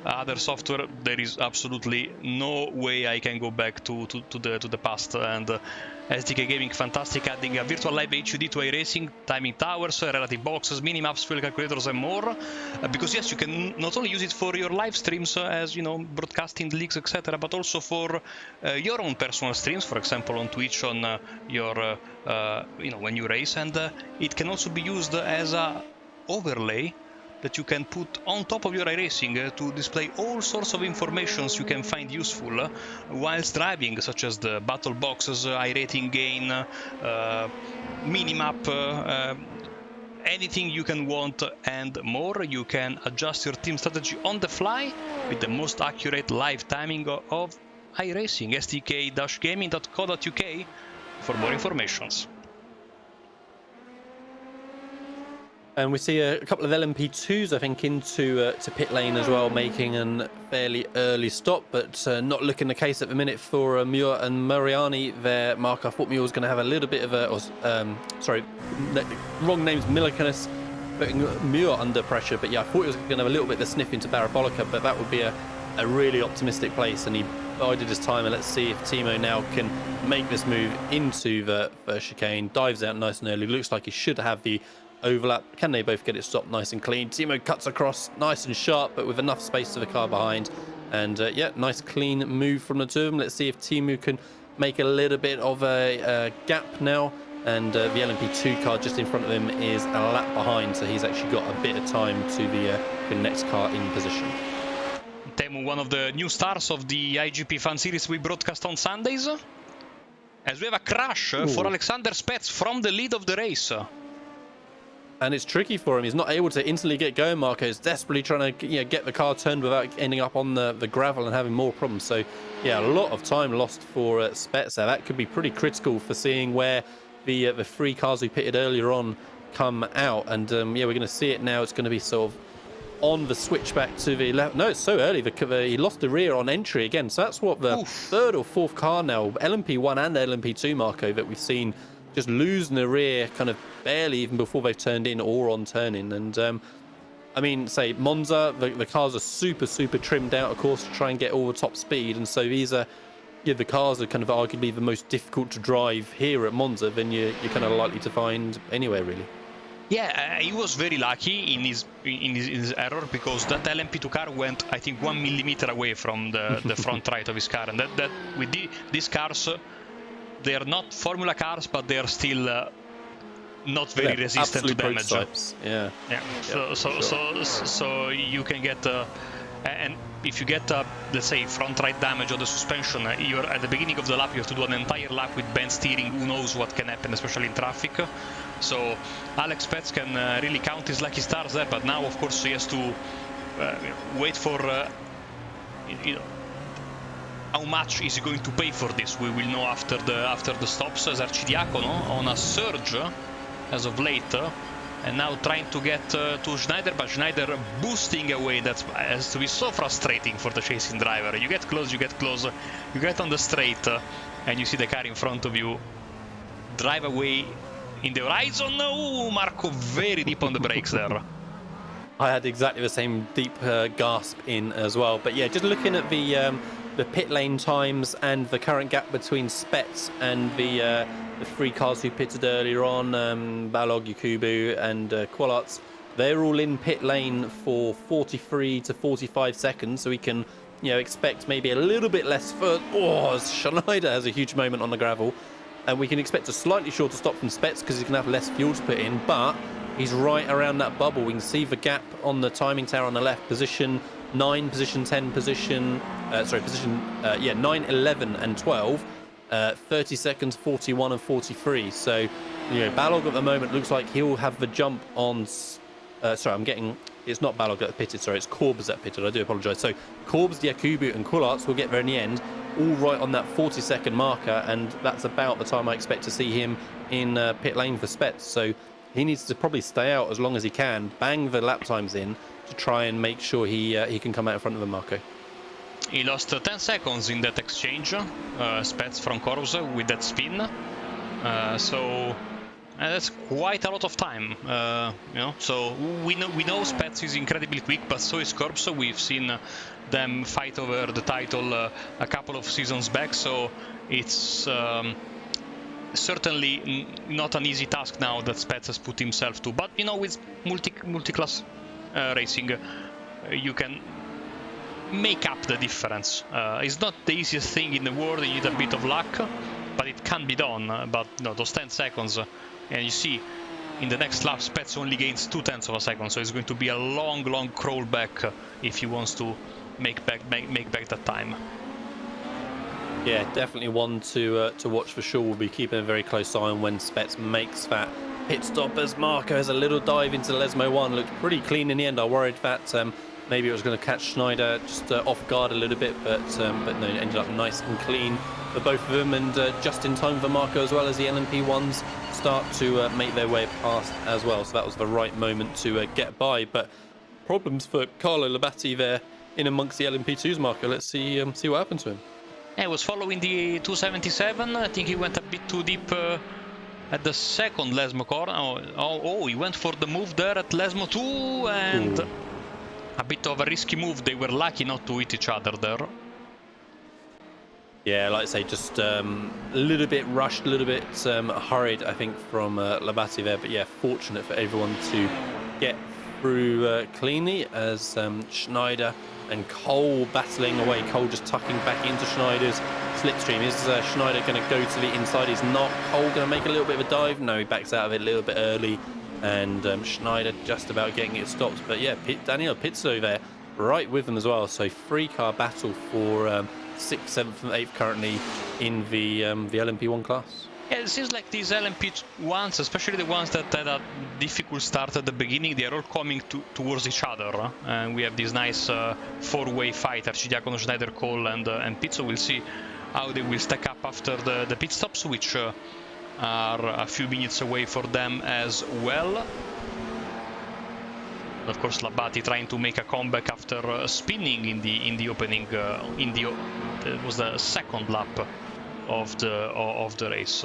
other software, there is absolutely no way I can go back to the past. And SDK Gaming, fantastic, adding a virtual live HUD to iRacing, timing towers, relative boxes, minimaps, fuel calculators, and more. Because yes, you can not only use it for your live streams, as you know, broadcasting the leagues, etc., but also for your own personal streams, for example on Twitch, on your when you race. And it can also be used as a overlay that you can put on top of your iRacing to display all sorts of informations you can find useful whilst driving, such as the battle boxes, iRating gain, minimap, anything you can want and more. You can adjust your team strategy on the fly with the most accurate live timing of iRacing. sdk-gaming.co.uk for more informations. And we see a couple of LMP2s, I think, into to pit lane as well, making a fairly early stop, but not looking the case at the minute for Muir and Mariani there. Mark, I thought Muir was going to have a little bit of wrong names, Milicanis, putting Muir under pressure, but yeah, I thought he was going to have a little bit of the sniff into Parabolica, but that would be a really optimistic place, and he bided his time. And let's see if Timo now can make this move into the chicane. Dives out nice and early. Looks like he should have the overlap. Can they both get it stopped nice and clean? Timo cuts across nice and sharp, but with enough space to the car behind. And yeah, nice clean move from the two of them. Let's see if Timo can make a little bit of a gap now. And the LMP2 car just in front of him is a lap behind, so he's actually got a bit of time to the next car in position. Temu, one of the new stars of the IGP Fan Series we broadcast on Sundays. as we have a crash for Alexander Spets from the lead of the race. And it's tricky for him. He's not able to instantly get going. Marco is desperately trying to get the car turned without ending up on the gravel and having more problems. So, yeah, a lot of time lost for Spets there. That could be pretty critical for seeing where the 3 cars we pitted earlier on come out. And, yeah, we're going to see it now. It's going to be sort of on the switchback to the left. No, it's so early. He lost the rear on entry again. So that's what the third or fourth car now, LMP1 and LMP2, Marco, that we've seen just losing the rear kind of barely even before they've turned in or on turning. And I mean, say Monza, the cars are super trimmed out, of course, to try and get all the top speed. And so these are, yeah, the cars are kind of arguably the most difficult to drive here at Monza than you're kind of likely to find anywhere, really. Yeah, he was very lucky in his error, because that LMP2 car went, I think, 1 millimeter away from the front right of his car. And that with these cars, they are not Formula cars, but they are still not very resistant to damage. Yeah. So you can get, and if you get, let's say, front right damage or the suspension, you're at the beginning of the lap. You have to do an entire lap with bent steering. Who knows what can happen, especially in traffic. So Alex Spets can really count his lucky stars there. But now, of course, he has to wait for, how much is he going to pay for this? We will know after the stops. As Arcidiacono on a surge as of late, and now trying to get to Schneider, but Schneider boosting away. That has to be so frustrating for the chasing driver. You get close, you get on the straight, and you see the car in front of you drive away in the horizon. Oh, Marco, very deep on the brakes there. I had exactly the same deep gasp in as well. But yeah, just looking at the pit lane times and the current gap between Spets and the 3 cars who pitted earlier on, Balog, Yakubu and Qualats, they're all in pit lane for 43 to 45 seconds, so we can expect maybe a little bit less for Schneider has a huge moment on the gravel, and we can expect a slightly shorter stop from Spets because he's going to have less fuel to put in, but he's right around that bubble. We can see the gap on the timing tower on the left, position 9, position 10, position 9, 11 and 12, 30 seconds, 41 and 43. So Balog at the moment looks like he'll have the jump on it's not Balog that pitted, sorry, it's Corbs that pitted, I do apologise. So Corbs, Yakubu and Kulats will get there in the end, all right on that 40-second marker, and that's about the time I expect to see him in pit lane for Spets. So he needs to probably stay out as long as he can, bang the lap times in to try and make sure he can come out in front of the Marco. He lost 10 seconds in that exchange, Spets from Corbs with that spin. So that's quite a lot of time, So we know Spets is incredibly quick, but so is Corbs. So we've seen them fight over the title a couple of seasons back. So it's certainly not an easy task now that Spets has put himself to. But with multi-class racing, you can make up the difference. It's not the easiest thing in the world. You need a bit of luck, but it can be done. But those 10 seconds, and you see in the next lap Spets only gains 0.2 of a second, so it's going to be a long crawl back if he wants to make back that time. Yeah, definitely one to watch for sure. We'll be keeping a very close eye on when Spets makes that pit stop, as Marco has a little dive into Lesmo 1. Looked pretty clean in the end. I worried that maybe it was going to catch Schneider just off guard a little bit, but no, it ended up nice and clean for both of them, and just in time for Marco as well, as the LMP1s start to make their way past as well. So that was the right moment to get by, but problems for Carlo Labate there in amongst the LMP2s, Marco. Let's see what happened to him. Yeah, he was following the 277. I think he went a bit too deep at the second Lesmo corner. He went for the move there at Lesmo 2, and a bit of a risky move. They were lucky not to hit each other there. Yeah, like I say, just a little bit rushed, a little bit hurried, I think, from Labate there. But yeah, fortunate for everyone to get through cleanly, as Schneider and Cole battling away. Cole just tucking back into Schneider's slipstream. Is Schneider going to go to the inside? He's not. Cole going to make a little bit of a dive? No, he backs out of it a little bit early. And Schneider just about getting it stopped. But yeah, Daniel Pizzolo there right with them as well. So 3-car battle for 6th, 7th and 8th currently. in the LMP1 class. Yeah, it seems like these LMP1s, especially the ones that had a difficult start at the beginning, they are all coming towards each other. And we have this nice four-way fight, Arcidiacono, Schneider, Cole, and Pizzo. We'll see how they will stack up after the pit stops, which are a few minutes away for them as well. Of course, Labate trying to make a comeback after spinning in the opening. It was the second lap of the race.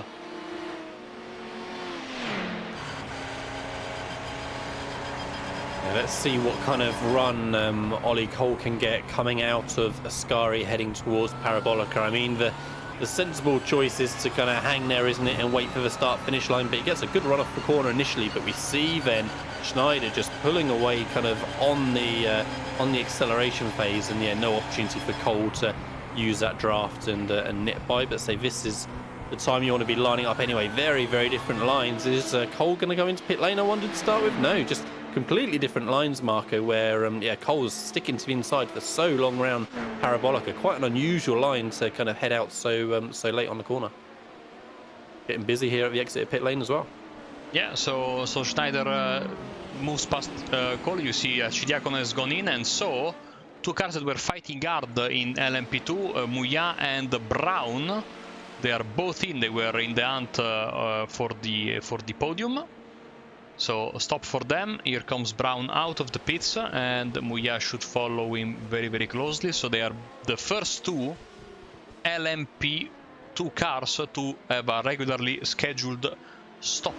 Yeah, let's see what kind of run Ollie Cole can get coming out of Ascari heading towards Parabolica. I mean, the sensible choice is to kind of hang there, isn't it, and wait for the start-finish line, but he gets a good run off the corner initially, but we see then Schneider just pulling away kind of on the acceleration phase, and yeah, no opportunity for Cole to use that draft and nip by. But say this is the time you want to be lining up anyway. Very, very different lines. Is Cole going to go into pit lane, I wondered, to start with? No, just completely different lines, Marco, where yeah, Cole's sticking to the inside for so long round Parabolica. Quite an unusual line to kind of head out so late on the corner. Getting busy here at the exit of pit lane as well. Yeah, so Schneider moves past Cole. You see Arcidiacono has gone in, and so two cars that were fighting hard in LMP2, Muya and Brown, they are both in. They were in the hunt for the podium. So stop for them. Here comes Brown out of the pits, and Muya should follow him very, very closely. So they are the first two LMP2 cars to have a regularly scheduled stop.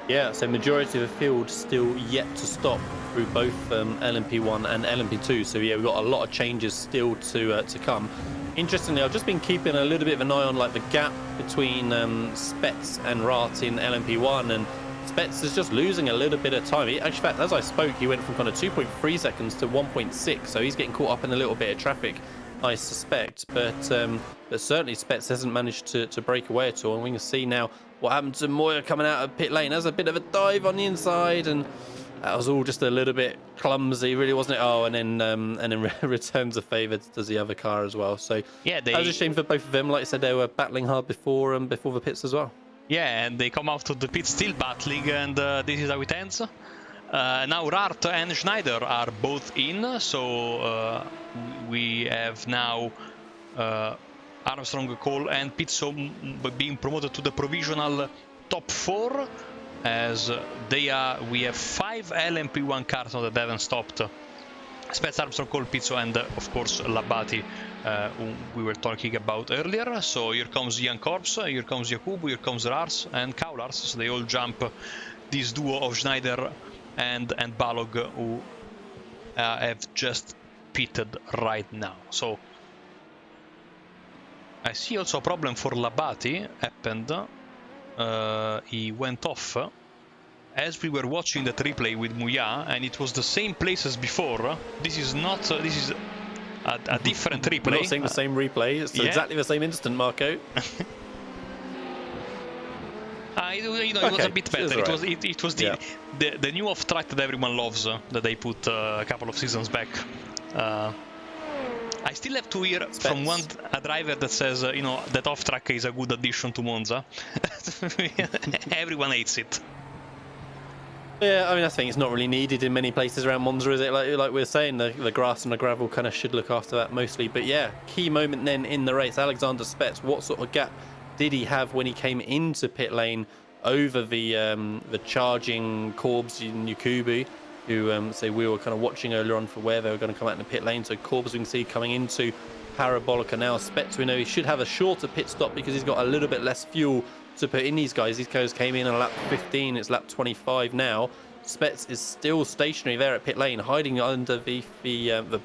Yeah, so majority of the field still yet to stop through both LMP1 and LMP2. So yeah, we've got a lot of changes still to come. Interestingly, I've just been keeping a little bit of an eye on like the gap between Spets and Rat in LMP1, and Spets is just losing a little bit of time. Actually, in fact, as I spoke, he went from kind of 2.3 seconds to 1.6, so he's getting caught up in a little bit of traffic, I suspect. But certainly Spets hasn't managed to break away at all, and we can see now what happened to Moya coming out of pit lane. There's a bit of a dive on the inside, and that was all just a little bit clumsy, really, wasn't it? Oh, and then returns a favour to the other car as well. So yeah, that was a shame for both of them. Like I said, they were battling hard before the pits as well. Yeah, and they come out of the pit still battling, and this is how it ends. Now Rart and Schneider are both in, so we have now Armstrong, Cole, and Pizzo being promoted to the provisional top 4. As we have 5 LMP1 cars that haven't stopped. Spets, Armstrong, Cole, Pizzo, and of course Labate, who we were talking about earlier. So here comes Ian Corps, here comes Yakubu, here comes Rars and Kaulars. So they all jump this duo of Schneider and Balog, who have just pitted right now. So I see also a problem for Labate happened. He went off as we were watching that replay with Muya, and it was the same place as before. This is not. This is a different replay. We're not seeing the same replay. It's exactly the same instant, Marco. It was a bit better. Right. It was the new off track that everyone loves that they put a couple of seasons back. I still have to hear from a driver that says, that off-track is a good addition to Monza. Everyone hates it. Yeah, I mean, I think it's not really needed in many places around Monza, is it? Like we're saying, the grass and the gravel kind of should look after that mostly. But yeah, key moment then in the race. Alexander Spets, what sort of gap did he have when he came into pit lane over the charging Corbs and Yakubu? Who say we were kind of watching earlier on for where they were going to come out in the pit lane. So Corbs, we can see coming into Parabolica now. Spets, we know he should have a shorter pit stop because he's got a little bit less fuel to put in these guys. These guys came in on lap 15. It's lap 25 now. Spets is still stationary there at pit lane, hiding under the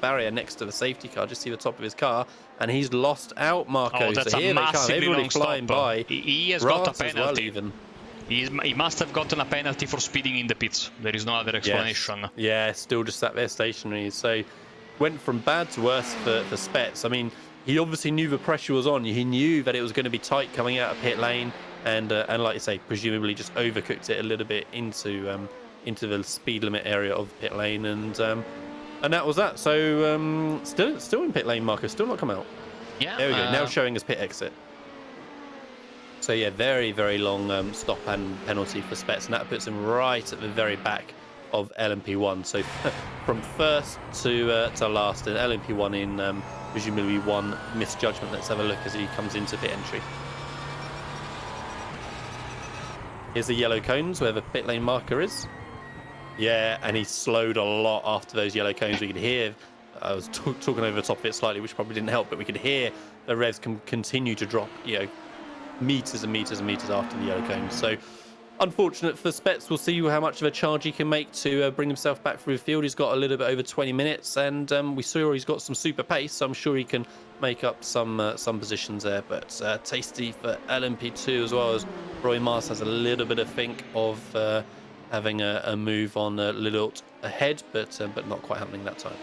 barrier next to the safety car. Just see the top of his car, and he's lost out, Marco. Oh, that's so here a massively everybody flying by. He has got a penalty. Well, even. He must have gotten a penalty for speeding in the pits. There is no other explanation. Yes. Yeah, still just sat there stationary. So went from bad to worse for Spets. I mean, he obviously knew the pressure was on. He knew that it was going to be tight coming out of pit lane, and like you say, presumably just overcooked it a little bit into the speed limit area of pit lane. And And that was that. So still in pit lane, Marco. Still not come out. Yeah. There we go. Now showing us pit exit. So yeah, very, very long stop and penalty for Spets, and that puts him right at the very back of LMP1. So from first to last, and LMP1 in presumably one misjudgment. Let's have a look as he comes into pit entry. Here's the yellow cones where the pit lane marker is. Yeah, and he slowed a lot after those yellow cones. We could hear, I was talking over the top of it slightly, which probably didn't help, but we could hear the revs continue to drop, you know, meters and meters and meters after the yellow cones. So unfortunate for Spets. We'll see how much of a charge he can make to bring himself back through the field. He's got a little bit over 20 minutes, and we saw he's got some super pace, so I'm sure he can make up some positions there. But tasty for LMP2 as well, as Roy Mars has a little bit of think of having a move on Lilult ahead, but not quite happening that time.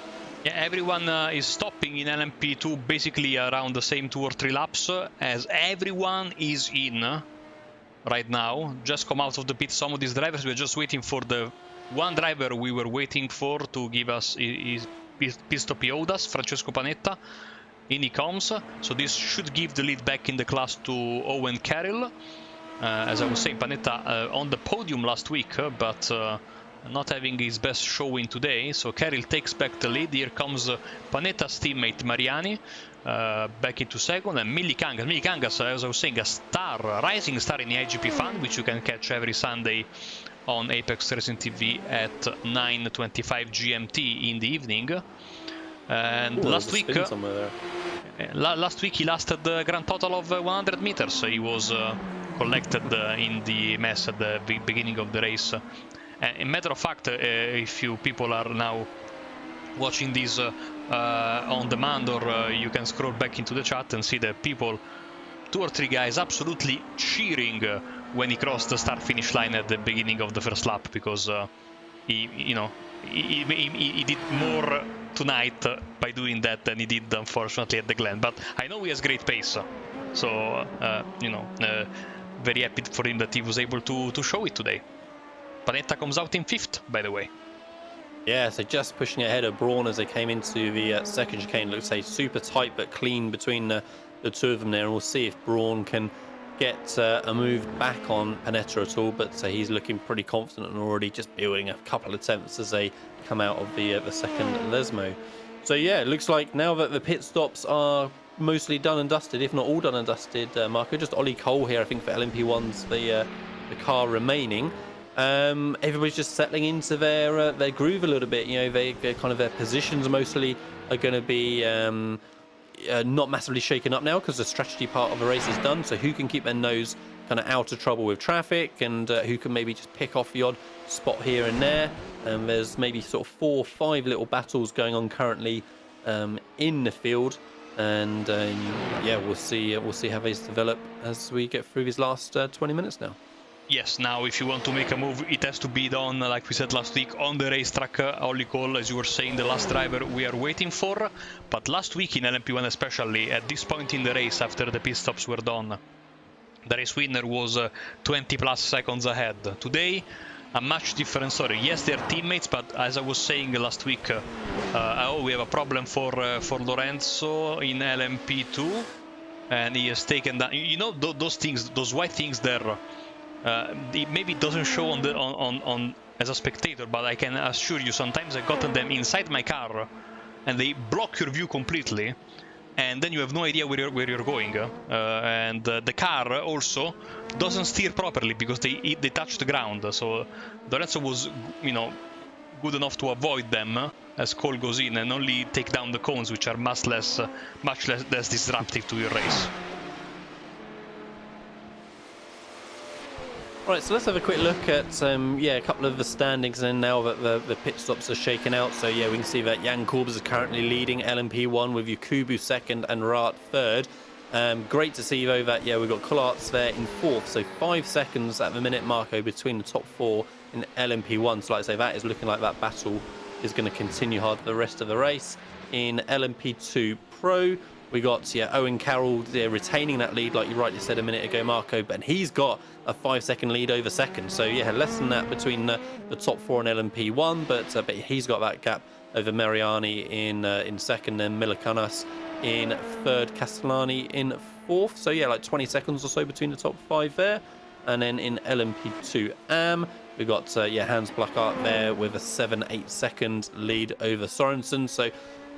Yeah, everyone is stopping in LMP2 basically around the same 2 or 3 laps, as everyone is in right now. Just come out of the pit. Some of these drivers, we're just waiting for the one driver we were waiting for to give us his pit stop Yodas, Francesco Panetta. In he comes, so this should give the lead back in the class to Owen Carroll. As I was saying, Panetta on the podium last week, but not having his best showing today, so Carroll takes back the lead. Here comes Panetta's teammate Mariani back into second, and Millie Kangas, as I was saying, a rising star in the IGP Fan, which you can catch every Sunday on Apex Racing TV at 9:25 GMT in the evening. And last week he lasted the grand total of 100 meters. He was collected in the mess at the beginning of the race. A matter of fact, if you people are now watching this on demand, or you can scroll back into the chat and see the people, 2 or 3 guys absolutely cheering when he crossed the start-finish line at the beginning of the first lap, because he did more tonight by doing that than he did, unfortunately, at the Glen. But I know he has great pace, so very happy for him that he was able to show it today. Panetta comes out in 5th, by the way. Yeah, so just pushing ahead of Braun as they came into the second chicane. Looks like super tight but clean between the 2 of them there, and we'll see if Braun can get a move back on Panetta at all, but he's looking pretty confident and already just building a couple of attempts as they come out of the second Lesmo. So yeah, it looks like now that the pit stops are mostly done and dusted, if not all done and dusted, Marco, just Ollie Cole here I think for LMP1's the car remaining. Everybody's just settling into their groove a little bit. You know, they kind of their positions mostly are going to be not massively shaken up now, because the strategy part of the race is done. So who can keep their nose kind of out of trouble with traffic, and who can maybe just pick off the odd spot here and there. There's maybe sort of 4 or 5 little battles going on currently in the field, and yeah, we'll see how these develop as we get through these last 20 minutes now. Yes, now if you want to make a move, it has to be done, like we said last week, on the racetrack. Ollie Cole, as you were saying, the last driver we are waiting for. But last week in LMP1 especially, at this point in the race, after the pit stops were done, the race winner was 20 plus seconds ahead. Today, a much different story. Yes, they're teammates, but as I was saying last week, we have a problem for Lorenzo in LMP2, and he has taken that. You know, those things, those white things there. It maybe doesn't show on as a spectator, but I can assure you, sometimes I've gotten them inside my car, and they block your view completely, and then you have no idea where you're going. And the car also doesn't steer properly because they touch the ground. So Lorenzo was, good enough to avoid them as Cole goes in, and only take down the cones, which are much less disruptive to your race. Right, so let's have a quick look at a couple of the standings, and now that the pit stops are shaken out. So yeah, we can see that Jan Korbes is currently leading LMP1 with Yakubu second and Raat third. Great to see though that we've got Collarts there in 4th, so 5 seconds at the minute, Marco, between the top 4 in LMP1. So like I say, that is looking like that battle is going to continue hard for the rest of the race. In LMP2 Pro, we got Owen Carroll retaining that lead, like you rightly said a minute ago, Marco, but he's got a 5-second lead over second. So yeah, less than that between the top 4 in LMP1, but he's got that gap over Mariani in second, then Milicanas in third, Castellani in fourth. So yeah, like 20 seconds or so between the top 5 there. And then in LMP2 AM, we've got Hans Blackart there with a 7-8 second lead over Sorensen. So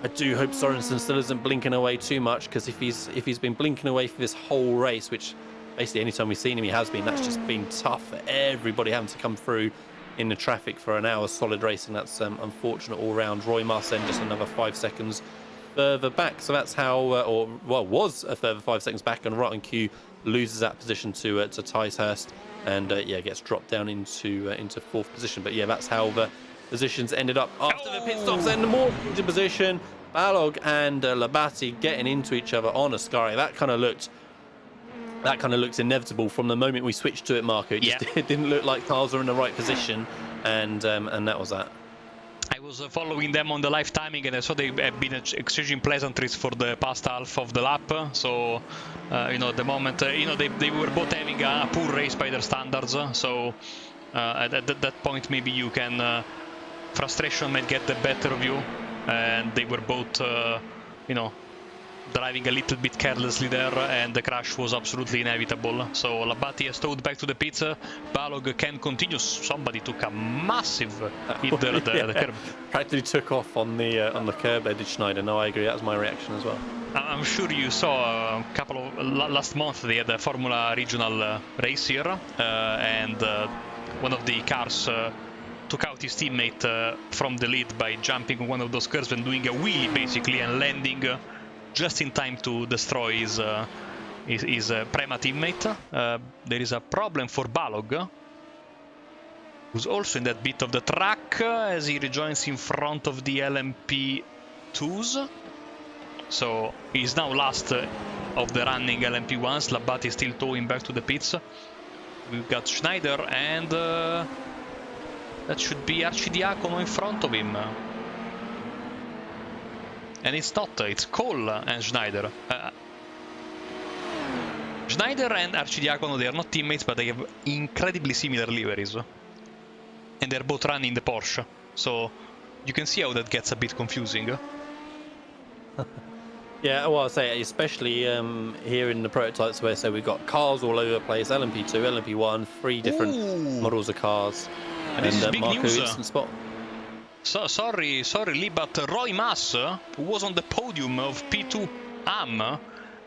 I do hope Sorensen still isn't blinking away too much, because if he's been blinking away for this whole race, which basically anytime we've seen him he has been, that's just been tough for everybody having to come through in the traffic for an hour solid racing. That's unfortunate all round. Roy Marsen just another 5 seconds further back. So that's how, was a further 5 seconds back, and Rotten Q loses that position to Ticehurst, and gets dropped down into fourth position. But yeah, that's how the positions ended up after the pit stops, and more into position. Balog and Labate getting into each other on Ascari. That kind of looked inevitable from the moment we switched to it, Marco. It didn't look like cars were in the right position, and that was that. I was following them on the live timing, and I saw they have been exchanging pleasantries for the past half of the lap. So, the moment, they were both having a poor race by their standards. So, at that point, maybe you can, frustration might get the better of you. And they were both, driving a little bit carelessly there, and the crash was absolutely inevitable. So Labate has towed back to the pits. Balog can continue. Somebody took a massive hit there at the curb. Practically took off on the curb there, did Schneider. No, I agree. That was my reaction as well. I'm sure you saw a couple of last month they had a Formula regional race here, and one of the cars took out his teammate from the lead by jumping on one of those curves and doing a wheelie basically, and landing just in time to destroy his Prema teammate. There is a problem for Balog, who's also in that bit of the track as he rejoins in front of the LMP2s. So he's now last of the running LMP1s. Labate is still towing back to the pits. We've got Schneider, and that should be Arcidiacono in front of him. And it's not, it's Cole and Schneider. Schneider and Arcidiacono, they are not teammates, but they have incredibly similar liveries. And they're both running the Porsche. So you can see how that gets a bit confusing. Yeah, well, I'll say, especially here in the prototypes where we've got cars all over the place, LMP2, LMP1, 3 different models of cars. And this is big Marco, news. instant spot. So, sorry, Lee, but Roy Maas, who was on the podium of P2 AM,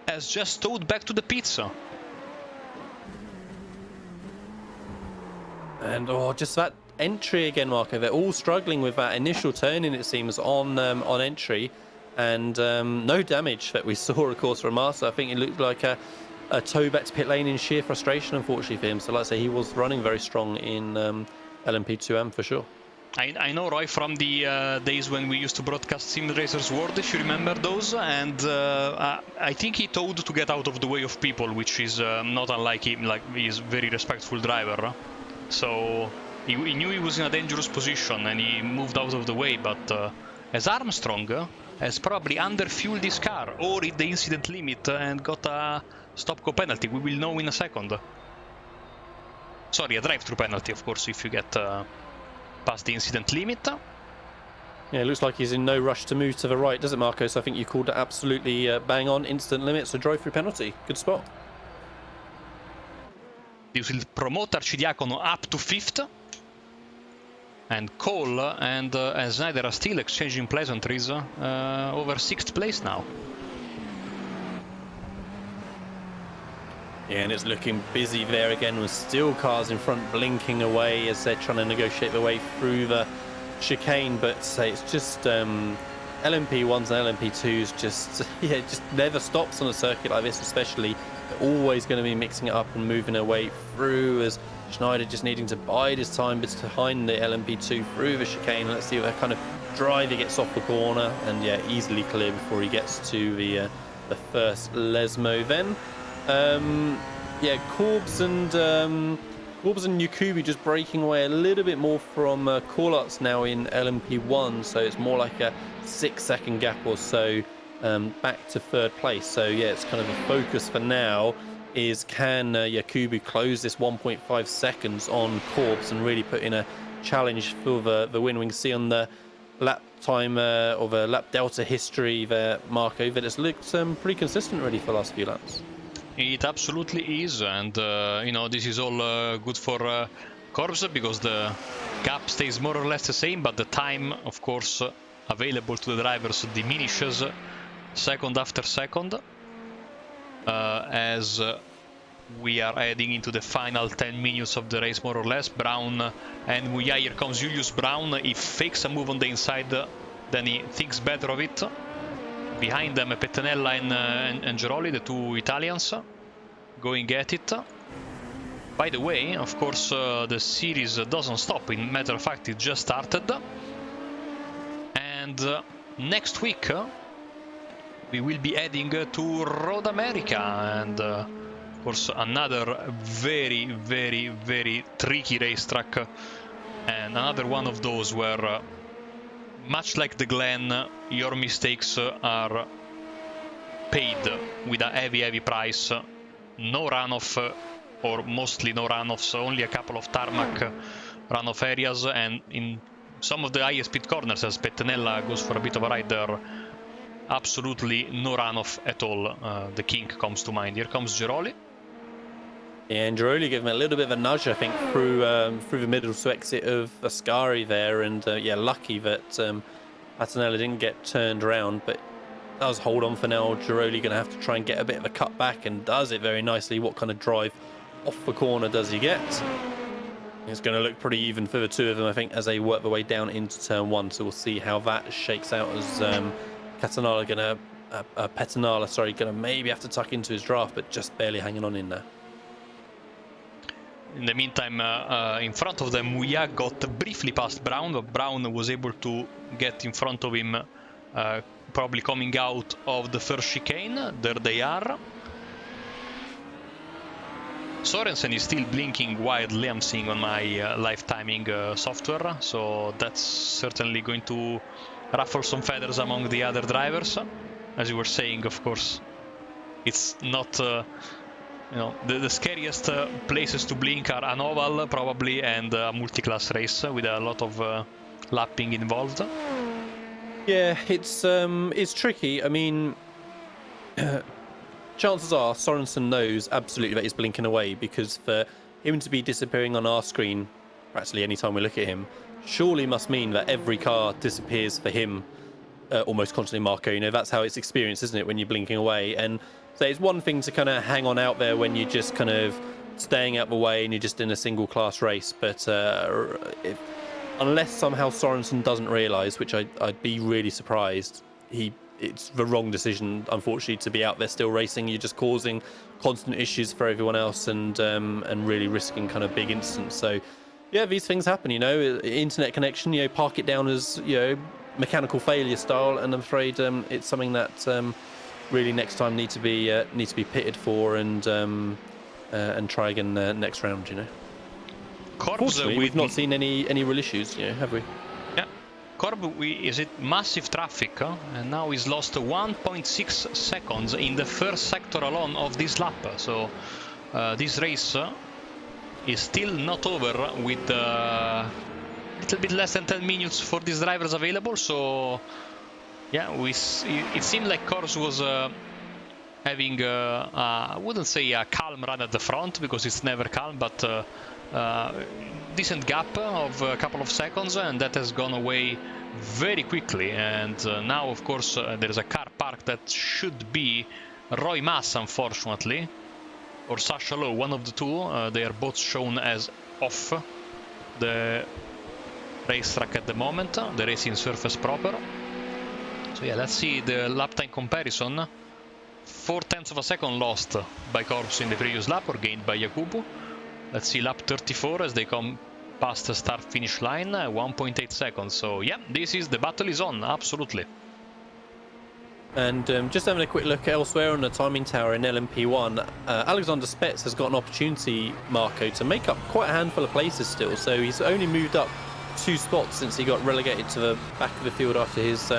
has just towed back to the pits. And just that entry again, Marco. They're all struggling with that initial turning, it seems, on entry, and no damage that we saw, of course, from Maas. I think it looked like a tow back to pit lane in sheer frustration, unfortunately, for him. So, like I say, he was running very strong in LMP2M for sure. I know Roy from the days when we used to broadcast Sim Racers World, if you remember those, and I think he towed to get out of the way of people, which is not unlike him. Like, he's a very respectful driver, so he knew he was in a dangerous position and he moved out of the way. But as Armstrong has probably underfueled his car or hit the incident limit and got a stop-go penalty. We will know in a second. Sorry, a drive-through penalty, of course, if you get past the incident limit. Yeah, it looks like he's in no rush to move to the right, does it, Marco? So I think you called it absolutely bang on. Instant limit, so drive-through penalty. Good spot. This will promote Arcidiacono up to 5th. And Cole and Schneider are still exchanging pleasantries over 6th place now. Yeah, and it's looking busy there again with still cars in front blinking away as they're trying to negotiate their way through the chicane. But it's just LMP1s and LMP2s just never stops on a circuit like this, especially. They're always going to be mixing it up and moving their way through, as Schneider just needing to bide his time behind the LMP2 through the chicane. Let's see what kind of drive he gets off the corner, and yeah, easily clear before he gets to the first Lesmo then. Corbs and Yakubu just breaking away a little bit more from call-outs now in LMP1, so it's more like a 6-second gap or so back to 3rd place. So yeah, it's kind of a focus for now is can Yakubu close this 1.5 seconds on Corbs and really put in a challenge for the win. We can see on the lap time of a lap delta history there, Marco, that it's looked pretty consistent really for the last few laps. It absolutely is, and this is all good for Corbs because the gap stays more or less the same, but the time, of course, available to the drivers diminishes second after second as we are heading into the final 10 minutes of the race, more or less. Brown and Muya, here comes Julius Brown. He fakes a move on the inside, then he thinks better of it. Behind them, Pettinella and Giroli, the two Italians, going at it. By the way, of course, the series doesn't stop. In matter of fact, it just started. And next week, we will be heading to Road America. And, of course, another very, very, very tricky racetrack. And another one of those where, much like the Glen, your mistakes are paid with a heavy, heavy price. No runoff, or mostly no runoffs, only a couple of tarmac runoff areas, and in some of the highest speed corners, as Pettinella goes for a bit of a ride there, absolutely no runoff at all. The King comes to mind. Here comes Giroli. Yeah, and Giroli gave him a little bit of a nudge, I think, through the middle to exit of Ascari there, and yeah, lucky that Pettinella didn't get turned around, but does hold on for now. Giroli going to have to try and get a bit of a cut back, and does it very nicely. What kind of drive off the corner does he get? It's going to look pretty even for the two of them, I think, as they work their way down into turn one. So we'll see how that shakes out as Pettinella going to maybe have to tuck into his draft, but just barely hanging on in there. In the meantime, in front of them, Muya got briefly past Brown, but Brown was able to get in front of him, probably coming out of the first chicane. There they are. Sorensen is still blinking wildly, I'm seeing on my live timing software, so that's certainly going to ruffle some feathers among the other drivers. As you were saying, of course, it's not, the scariest places to blink are an oval, probably, and a multi-class race with a lot of lapping involved. Yeah, it's tricky. I mean, chances are Sorensen knows absolutely that he's blinking away, because for him to be disappearing on our screen practically any time we look at him surely must mean that every car disappears for him almost constantly, Marco. That's how it's experienced, isn't it, when you're blinking away? And so it's one thing to kind of hang on out there when you're just kind of staying out the way and you're just in a single class race, but unless somehow Sorensen doesn't realise, which I'd be really surprised, it's the wrong decision, unfortunately, to be out there still racing. You're just causing constant issues for everyone else, and really risking kind of big incidents. So yeah, these things happen, internet connection, park it down as, mechanical failure style, and I'm afraid it's something that really next time need to be pitted for, and try again next round, Fortunately, we've not seen any real issues, have we? Yeah. Corb, is it massive traffic? And now he's lost 1.6 seconds in the first sector alone of this lap. So this race is still not over, with a little bit less than 10 minutes for these drivers available. So yeah, it seemed like Corbs was having, I wouldn't say a calm run at the front, because it's never calm, but decent gap of a couple of seconds, and that has gone away very quickly. And now, of course, there is a car park that should be Roy Mass, unfortunately, or Sasha Lowe, one of the two. They are both shown as off the racetrack at the moment, the racing surface proper. So yeah, let's see the lap time comparison. 0.4 of a second lost by Corbs in the previous lap, or gained by Yakubu. Let's see lap 34 as they come past the start-finish line, 1.8 seconds. So yeah, the battle is on, absolutely. And just having a quick look elsewhere on the timing tower in LMP1, Alexander Spets has got an opportunity, Marco, to make up quite a handful of places still. So he's only moved up 2 spots since he got relegated to the back of the field after his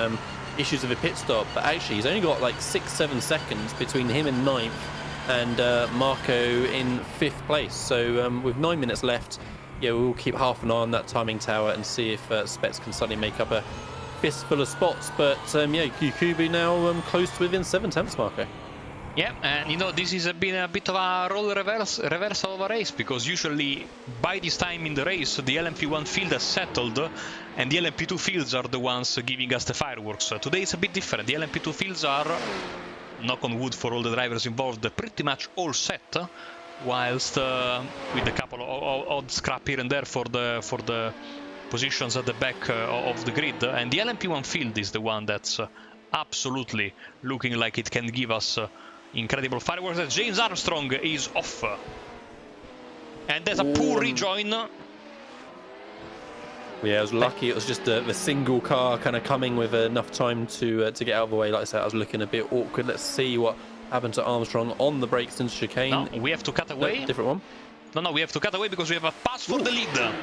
issues with a pit stop. But actually, he's only got like 6-7 seconds between him in 9th and Marco in 5th place. So with 9 minutes left, yeah, we'll keep half an eye on that timing tower and see if Spets can suddenly make up a fistful of spots, but yeah, Yukubu now close to within 7/10, Marco. Yeah, and you know, this has been a bit of a role reversal of a race, because usually by this time in the race the LMP1 field has settled and the LMP2 fields are the ones giving us the fireworks. Today it's a bit different. The LMP2 fields are, knock on wood for all the drivers involved, pretty much all set, whilst with a couple of odd scrap here and there for the positions at the back of the grid. And the LMP1 field is the one that's absolutely looking like it can give us incredible fireworks. As James Armstrong is off, and there's a poor rejoin. Yeah, I was lucky. It was just the single car kind of coming with enough time to get out of the way. Like I said, I was looking a bit awkward. Let's see what happened to Armstrong on the brakes into chicane. No, we have to cut away. No, different one. No, we have to cut away because we have a pass for the lead.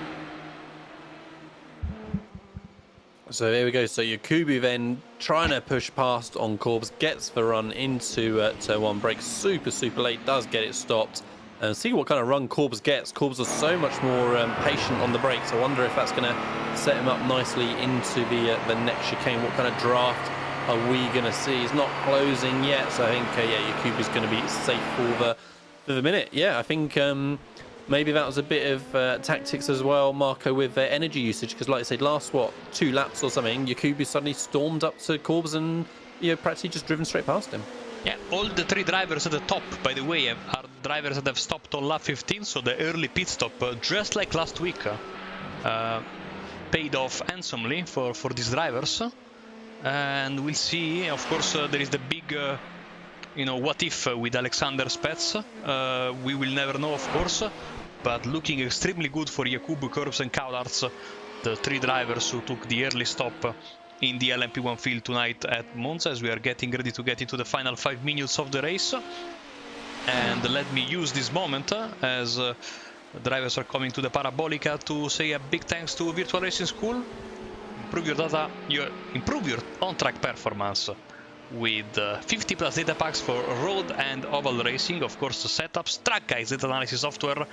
So there we go. So Yukubu then trying to push past on Corbs, gets the run into turn 1, brakes super late, does get it stopped. And see what kind of run Corbs gets. Corbs are so much more patient on the brakes. I wonder if that's going to set him up nicely into the next chicane. What kind of draft are we going to see? He's not closing yet, so I think yeah, Yukubu's going to be safe for the minute. Yeah, I think maybe that was a bit of tactics as well, Marco, with energy usage, because like I said, last 2 laps or something, Yukubu suddenly stormed up to Corbs and practically just driven straight past him. Yeah, all the 3 drivers at the top, by the way, are drivers that have stopped on lap 15, so the early pit stop, just like last week, paid off handsomely for these drivers. And we'll see, of course, there is the big, what if with Alexander Spets. We will never know, of course, but looking extremely good for Yakubu, Curbs and Coularts, the 3 drivers who took the early stop in the LMP1 field tonight at Monza, as we are getting ready to get into the final 5 minutes of the race. And let me use this moment as the drivers are coming to the Parabolica to say a big thanks to Virtual Racing School. Improve your on-track performance with 50 plus data packs for road and oval racing, of course, setups, track guides, data analysis software,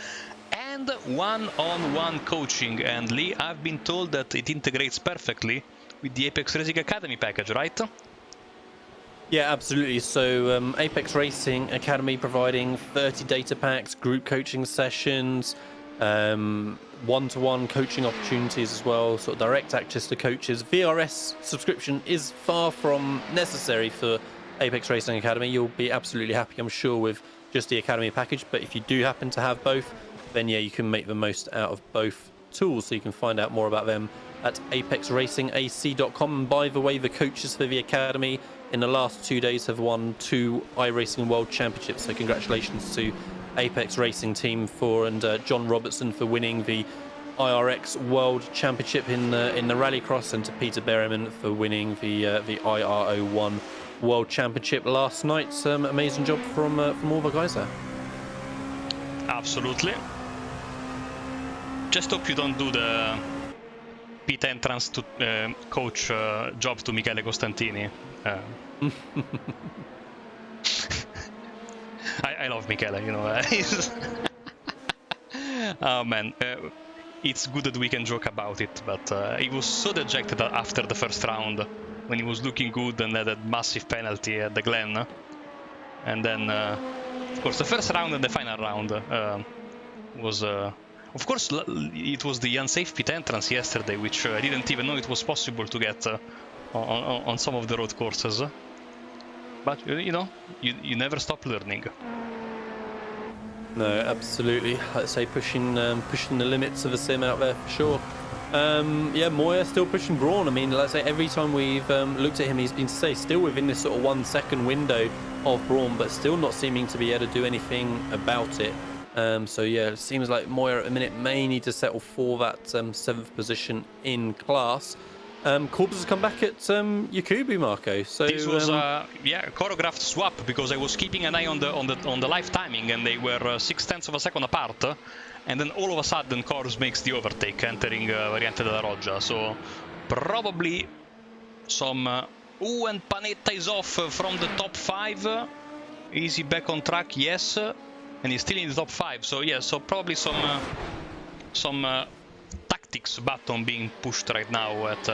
and one-on-one coaching. And Lee, I've been told that it integrates perfectly with the Apex Racing Academy package, right? Yeah, absolutely. So Apex Racing Academy providing 30 data packs, group coaching sessions, one-to-one coaching opportunities as well, sort of direct access to coaches. VRS subscription is far from necessary for Apex Racing Academy. You'll be absolutely happy, I'm sure, with just the Academy package. But if you do happen to have both, then yeah, you can make the most out of both tools. So you can find out more about them at apexracingac.com. And by the way, the coaches for the Academy in the last 2 days have won 2 iRacing World Championships. So congratulations to Apex Racing team and John Robertson for winning the IRX World Championship in the Rallycross, and to Peter Berryman for winning the IR01 World Championship last night. Amazing job from all the guys there. Absolutely. Just hope you don't do the pit entrance to coach job to Michele Costantini. I love Michele, oh man, it's good that we can joke about it, but he was so dejected after the first round when he was looking good and had a massive penalty at the Glen. And then, of course, the first round and the final round was... of course, it was the unsafe pit entrance yesterday, which I didn't even know it was possible to get on some of the road courses. But, you never stop learning. No, absolutely. I'd say pushing the limits of the sim out there for sure. Yeah, Moya still pushing Braun. I mean, let's say every time we've looked at him, he's been still within this sort of 1 second window of Braun, but still not seeming to be able to do anything about it. So yeah, it seems like Moya at the minute may need to settle for that 7th position in class. Corbs has come back at Yukubu, Marco. So this was a choreographed swap, because I was keeping an eye on the live timing, and they were 0.6 of a second apart, and then all of a sudden Corbs makes the overtake, entering Variante della Roggia. So probably some and Panetta is off from the top 5. Is he back on track? Yes, and he's still in the top 5. So yeah, so probably some tactics button being pushed right now at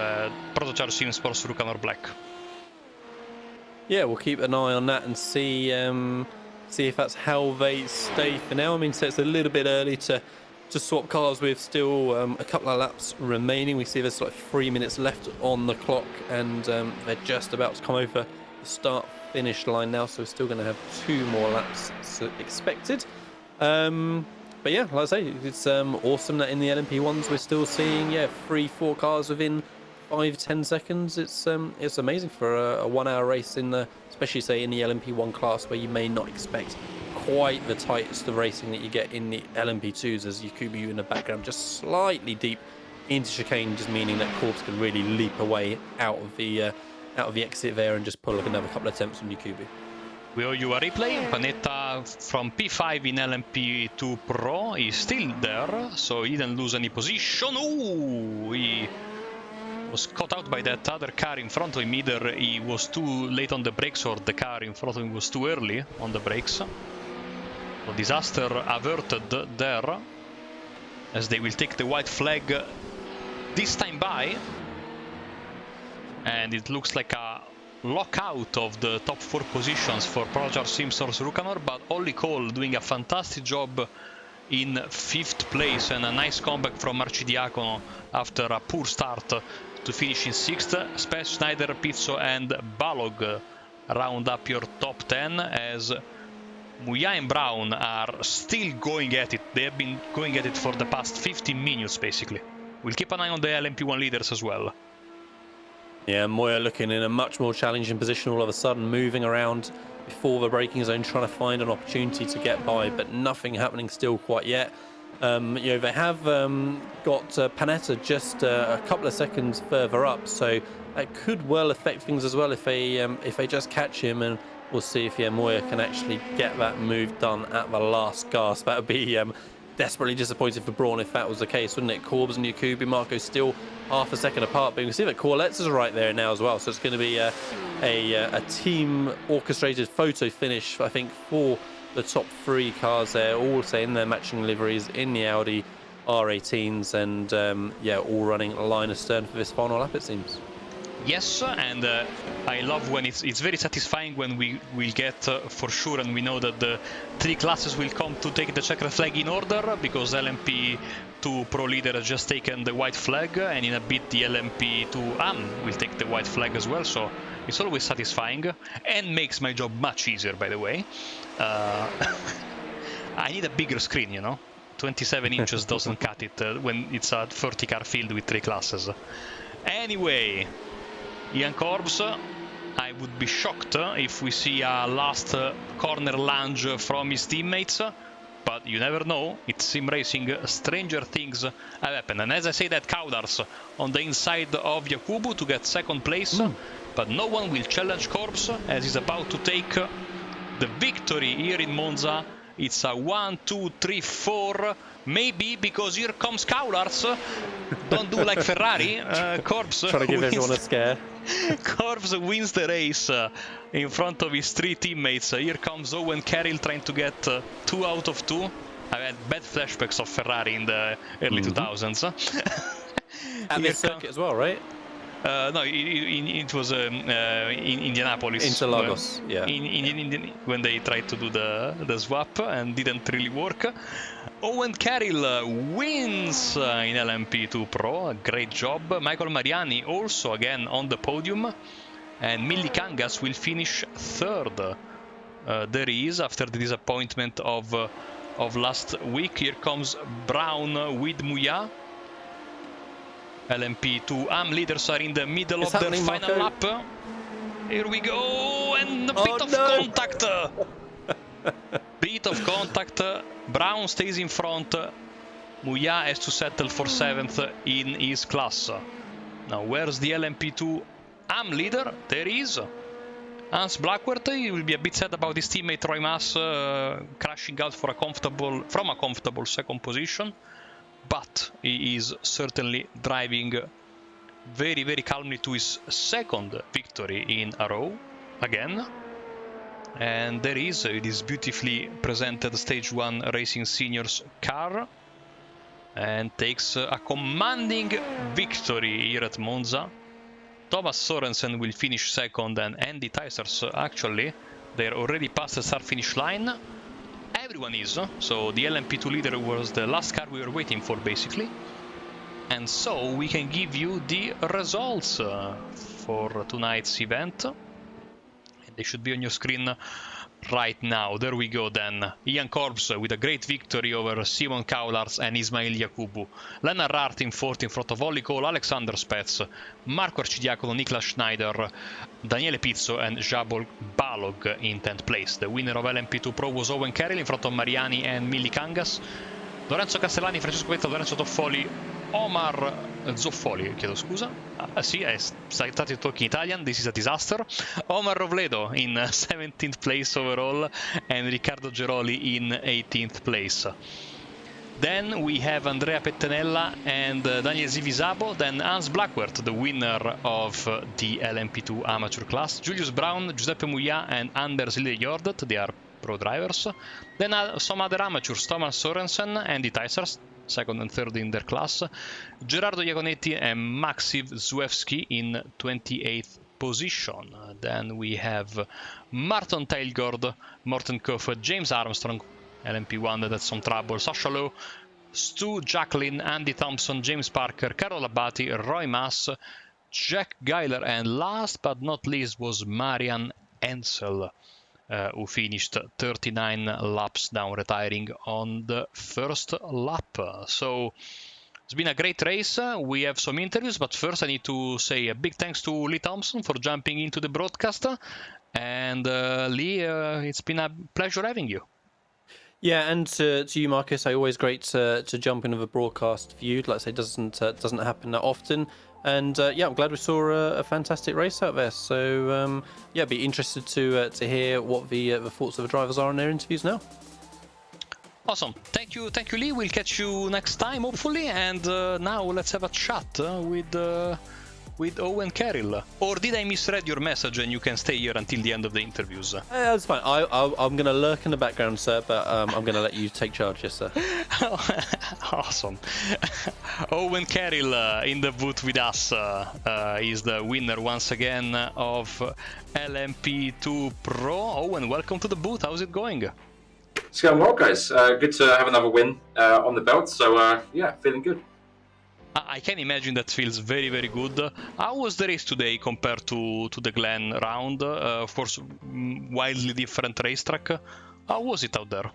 Protocharge eSports Rukanor Black. Yeah, we'll keep an eye on that and see if that's how they stay for now. I mean, so it's a little bit early to swap cars with still a couple of laps remaining. We see there's like 3 minutes left on the clock, and they're just about to come over the start-finish line now, so we're still going to have 2 more laps expected. But yeah, like I say, it's awesome that in the LMP1s we're still seeing 3-4 cars within 5-10 seconds. It's amazing for a 1 hour race in the, especially say in the LMP1 class, where you may not expect quite the tightest of racing that you get in the LMP2s, as Yakubu in the background just slightly deep into chicane, just meaning that Corbs can really leap away out of the exit there and just pull up another couple of attempts from Yakubu. We owe you a replay. Panetta from P5 in LMP2 Pro is still there, so he didn't lose any position. Ooh, he was caught out by that other car in front of him. Either he was too late on the brakes or the car in front of him was too early on the brakes. So disaster averted there, as they will take the white flag this time by. And it looks like a lockout of the top 4 positions for Protocharge eSports Rukanor, but Olli Cole doing a fantastic job in 5th place, and a nice comeback from Arcidiacono after a poor start to finish in 6th. Spes, Schneider, Pizzo and Balog round up your top 10, as Muya and Brown are still going at it. They have been going at it for the past 15 minutes basically. We'll keep an eye on the LMP1 leaders as well. Yeah, Moya looking in a much more challenging position all of a sudden, moving around before the braking zone, trying to find an opportunity to get by, but nothing happening still quite yet. They have got Panetta just a couple of seconds further up, so that could well affect things as well if they just catch him, and we'll see if Moya can actually get that move done at the last gasp. That would be desperately disappointed for Braun if that was the case, wouldn't it? Corbs and Yakubu, Marco still half a second apart, but you can see that Corlettes is right there now as well, so it's going to be a team orchestrated photo finish, I think, for the top 3 cars there, all saying their matching liveries in the Audi R18s, and all running line astern for this final lap, it seems. Yes, and I love when it's very satisfying when we get for sure, and we know that the 3 classes will come to take the checkered flag in order, because LMP2 Pro Leader has just taken the white flag, and in a bit the LMP2 AM will take the white flag as well, so it's always satisfying and makes my job much easier, by the way. I need a bigger screen, 27 inches doesn't cut it when it's a 30 car field with 3 classes. Anyway, Ian Corbs, I would be shocked if we see a last corner lunge from his teammates, but you never know. It's sim racing, stranger things have happened. And as I say, that Kaudars on the inside of Yakubu to get 2nd place, but no one will challenge Corbs, as he's about to take the victory here in Monza. It's a 1, 2, 3, 4, maybe, because here comes Kaulars. Don't do like Ferrari. Corbs trying to give everyone a scare. Corbs wins the race in front of his 3 teammates. Here comes Owen Carroll trying to get 2 out of 2. I had bad flashbacks of Ferrari in the early 2000s. At this circuit as well, right? No, it was in Indianapolis. Interlagos, yeah. When they tried to do the swap and didn't really work. Owen Carroll wins in LMP2 Pro, a great job. Michael Mariani also again on the podium. And Millie Kangas will finish 3rd. There he is after the disappointment of last week. Here comes Brown with Muya. LMP2 AM leaders are in the middle of their final lap. Here we go, and a bit of contact. Bit of contact. Brown stays in front. Muya has to settle for 7th in his class. Now, where's the LMP2 AM leader? There he is. Hans Blackworth. He will be a bit sad about his teammate Roy Maas crashing out from a comfortable 2nd position. But he is certainly driving very, very calmly to his 2nd victory in a row again. And there is this beautifully presented Stage 1 Racing Seniors car. and takes a commanding victory here at Monza. Thomas Sorensen will finish second, and Andy Tysers, actually, they're already past the start-finish line. Everyone is, so the LMP2 leader was the last car we were waiting for, basically. And so we can give you the results for tonight's event. And they should be on your screen right now. There we go then. Ian Corbs with a great victory over Simon Kaularz and Ismail Yakubu. Lennart Rart in fourth in front of Olli Kohl, Alexander Spets, Marco Arcidiacono, Niklas Schneider, Daniele Pizzo and Jabol Balog in 10th place. The winner of LMP2 Pro was Owen Carroll in front of Mariani and Mili Kangas. Lorenzo Castellani, Francesco Panetta, Lorenzo Toffoli, Omar Zoffoli, chiedo scusa. Sì, I started talking Italian, this is a disaster. Omar Rovledo in 17th place overall, and Riccardo Geroli in 18th place. Then we have Andrea Pettenella and Daniel Zivisabo, then Hans Blackworth, the winner of the LMP2 amateur class, Julius Brown, Giuseppe Muia and Anders Lillejordet, they are pro drivers. Then some other amateurs, Thomas Sorensen, Andy Tysers, second and third in their class, Gerardo Iaconetti and Maxiv Zuewski in 28th position. Then we have Martin Tailgord, Morten Koff, James Armstrong, LMP1, that's some trouble, Sasha Lowe, Stu Jacqueline, Andy Thompson, James Parker, Carol Abati, Roy Maas, Jack Geiler, and last but not least was Marian Ensel, who finished 39 laps down, retiring on the first lap. So it's been a great race. We have some interviews, but first I need to say a big thanks to Lee Thompson for jumping into the broadcast. And Lee, it's been a pleasure having you. Yeah, and to you, Marcus, always great to jump into the broadcast view. Like I say, doesn't happen that often. And yeah, I'm glad we saw a fantastic race out there. So yeah, be interested to hear what the thoughts of the drivers are in their interviews now. Awesome, thank you, Lee. We'll catch you next time, hopefully. And now let's have a chat with Owen Carroll. Or did I misread your message and you can stay here until the end of the interviews? That's fine. I'm going to lurk in the background, sir, but I'm going to let you take charge, yes, sir. Awesome. Owen Carroll in the booth with us is the winner once again of LMP2 Pro. Owen, welcome to the booth. How's it going? It's going well, guys. Good to have another win on the belt. So yeah, feeling good. I can imagine that feels very, very good. How was the race today compared to the Glen round? Of course, wildly different racetrack. How was it out there?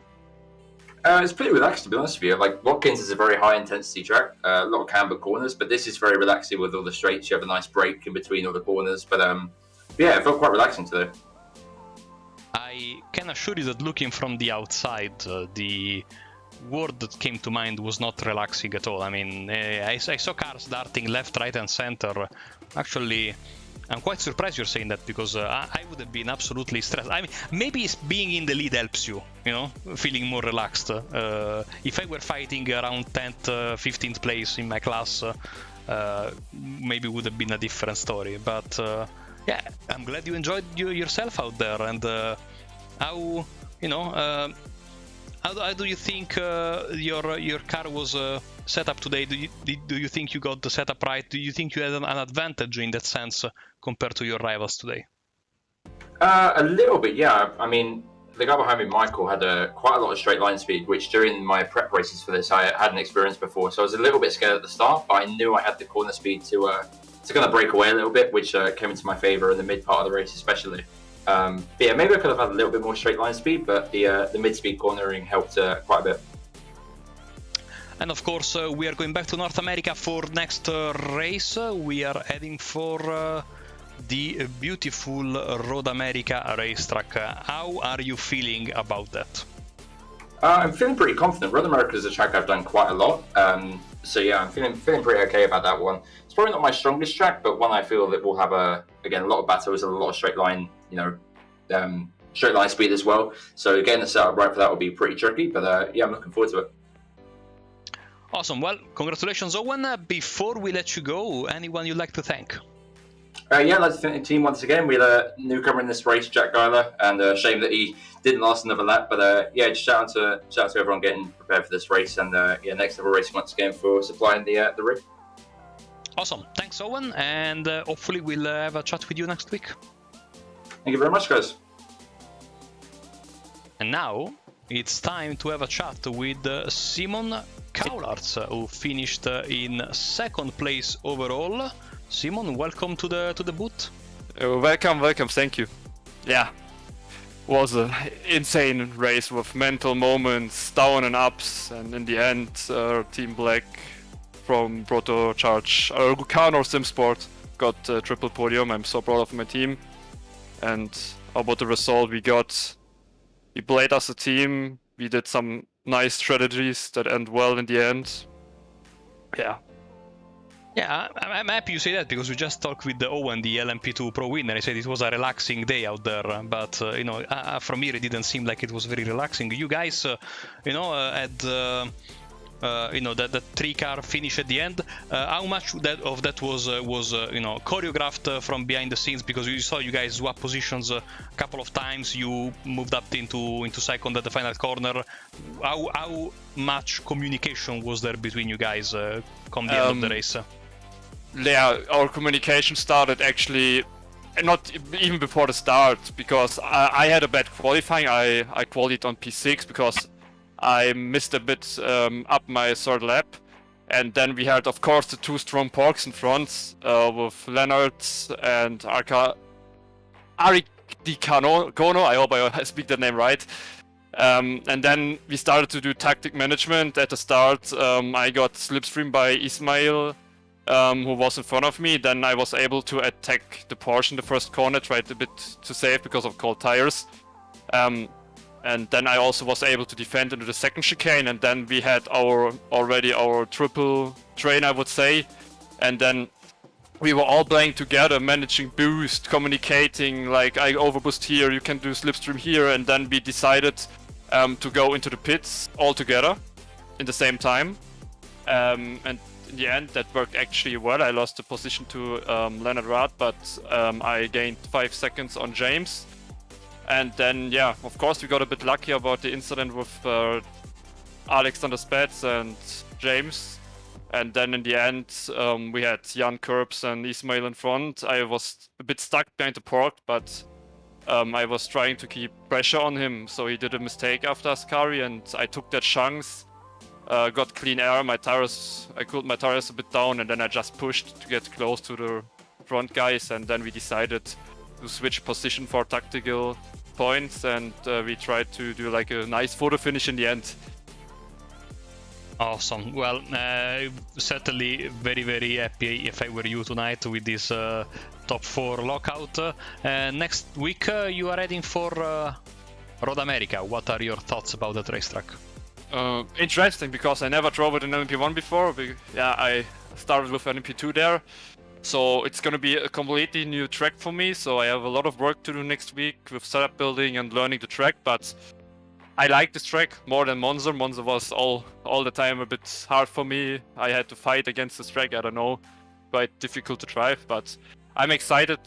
It's pretty relaxed, to be honest with you. Like, Watkins is a very high-intensity track, a lot of camber corners, but this is very relaxing with all the straights. You have a nice break in between all the corners. But yeah, it felt quite relaxing today. I can assure you that looking from the outside, the word that came to mind was not relaxing at all. I mean, I saw cars darting left, right, and center. Actually, I'm quite surprised you're saying that, because I would have been absolutely stressed. I mean, maybe being in the lead helps you, you know, feeling more relaxed. If I were fighting around 10th, 15th place in my class, maybe it would have been a different story. But yeah, I'm glad you enjoyed yourself out there. And how, you know, how do you think your car was set up today? Do you think you got the setup right? Do you think you had an advantage in that sense compared to your rivals today? A little bit, yeah. I mean, the guy behind me, Michael, had quite a lot of straight line speed, which during my prep races for this, I hadn't experienced before. So I was a little bit scared at the start, but I knew I had the corner speed to kind of break away a little bit, which came into my favour in the mid part of the race, especially. But yeah, maybe I could have had a little bit more straight line speed, but the mid-speed cornering helped quite a bit. And of course, we are going back to North America for next race. We are heading for the beautiful Road America racetrack. How are you feeling about that? I'm feeling pretty confident. Road America is a track I've done quite a lot. So yeah, I'm feeling pretty okay about that one. It's probably not my strongest track, but one I feel that will have a lot of battles and a lot of straight line, straight line speed as well. So getting the setup right for that will be pretty tricky, but yeah, I'm looking forward to it. Awesome. Well, congratulations, Owen. Before we let you go, anyone you'd like to thank? Yeah, I'd like to thank the team once again. We had a newcomer in this race, Jack Geiler, and shame that he didn't last another lap. But yeah, just shout out to everyone getting prepared for this race, and yeah, next level racing once again for supplying the rig. Awesome. Thanks, Owen, and hopefully we'll have a chat with you next week. Thank you very much, guys. And now it's time to have a chat with Simon Kaularts, who finished in second place overall. Simon, welcome to the booth. Welcome, thank you. Yeah, was an insane race with mental moments, down and ups, and in the end, Team Black from Proto Charge, Rucano SimSport got a triple podium. I'm so proud of my team. And about the result we got, we played as a team, we did some nice strategies that end well in the end. Yeah. Yeah, I'm happy you say that, because we just talked with Owen, the LMP2 Pro winner. He said it was a relaxing day out there, but you know, from here it didn't seem like it was very relaxing. You guys, you know, had you know, the 3-car finish at the end. How much of that was you know, choreographed from behind the scenes? Because you saw you guys swap positions a couple of times. You moved up into second at the final corner. How much communication was there between you guys come the end of the race? Yeah, our communication started actually not even before the start, because I had a bad qualifying. I qualified on P6 because I missed a bit up my third lap. And then we had, of course, the two strong porks in front with Leonard and Ari Di Cono. I hope I speak that name right. And then we started to do tactic management at the start. I got slipstreamed by Ismail, who was in front of me. Then I was able to attack the Porsche in the first corner, tried a bit to save because of cold tires. And then I also was able to defend into the second chicane, and then we had already our triple train, I would say. And then we were all playing together, managing boost, communicating, like I overboost here, you can do slipstream here, and then we decided to go into the pits all together in the same time. And in the end, that worked actually well. I lost the position to Leonard Rath, but I gained 5 seconds on James. And then, yeah, of course, we got a bit lucky about the incident with Alexander Spets and James. And then in the end, we had Jan Kurbs and Ismail in front. I was a bit stuck behind the pork, but I was trying to keep pressure on him. So he did a mistake after Ascari, and I took that chance. Got clean air, I cooled my tires a bit down, and then I just pushed to get close to the front guys. And then we decided to switch position for tactical points, and we tried to do like a nice photo finish in the end. Awesome. Well, certainly very, very happy if I were you tonight with this top 4 lockout. Next week you are heading for Road America. What are your thoughts about that racetrack? Interesting, because I never drove it in LMP1 before. Yeah, I started with LMP2 there. So it's going to be a completely new track for me, so I have a lot of work to do next week with setup building and learning the track, but I like this track more than Monza. Monza was all the time a bit hard for me. I had to fight against this track, I don't know, quite difficult to drive, but I'm excited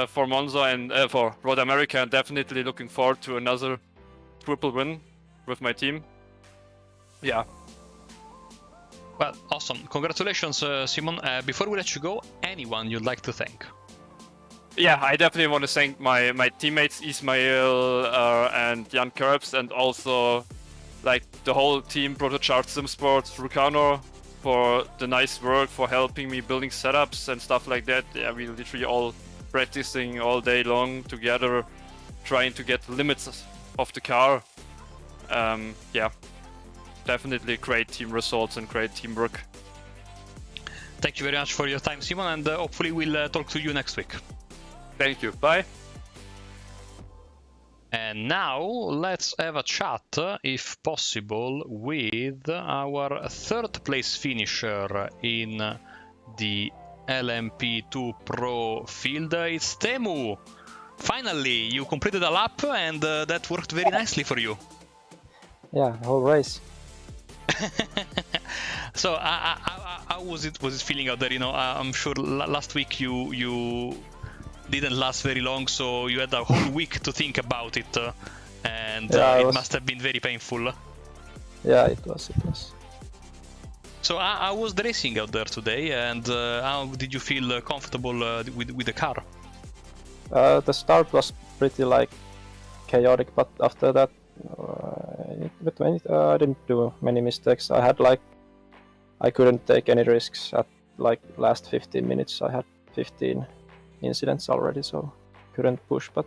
for Monza and for Road America, and definitely looking forward to another triple win with my team. Yeah. Well, awesome. Congratulations, Simon. Before we let you go, anyone you'd like to thank? Yeah, I definitely want to thank my teammates, Ismail and Jan Kurbs, and also like the whole team, Protocharge SimSport, Rucano, for the nice work, for helping me building setups and stuff like that. Yeah, we literally all practicing all day long together, trying to get the limits of the car. Yeah. Definitely great team results and great teamwork. Thank you very much for your time, Simon, and hopefully we'll talk to you next week. Thank you. Bye. And now let's have a chat, if possible, with our third place finisher in the LMP2 Pro field. It's Teemu. Finally, you completed a lap, and that worked very nicely for you. Yeah, the whole race. So how was it feeling out there? You know, I'm sure last week you didn't last very long, so you had a whole week to think about it, and Yeah, it must have been very painful. Yeah, it was. So how was the racing out there today, and how did you feel comfortable with the car? The start was pretty like chaotic, but after that, I didn't do many mistakes. I couldn't take any risks at like last 15 minutes. I had 15 incidents already, so couldn't push. But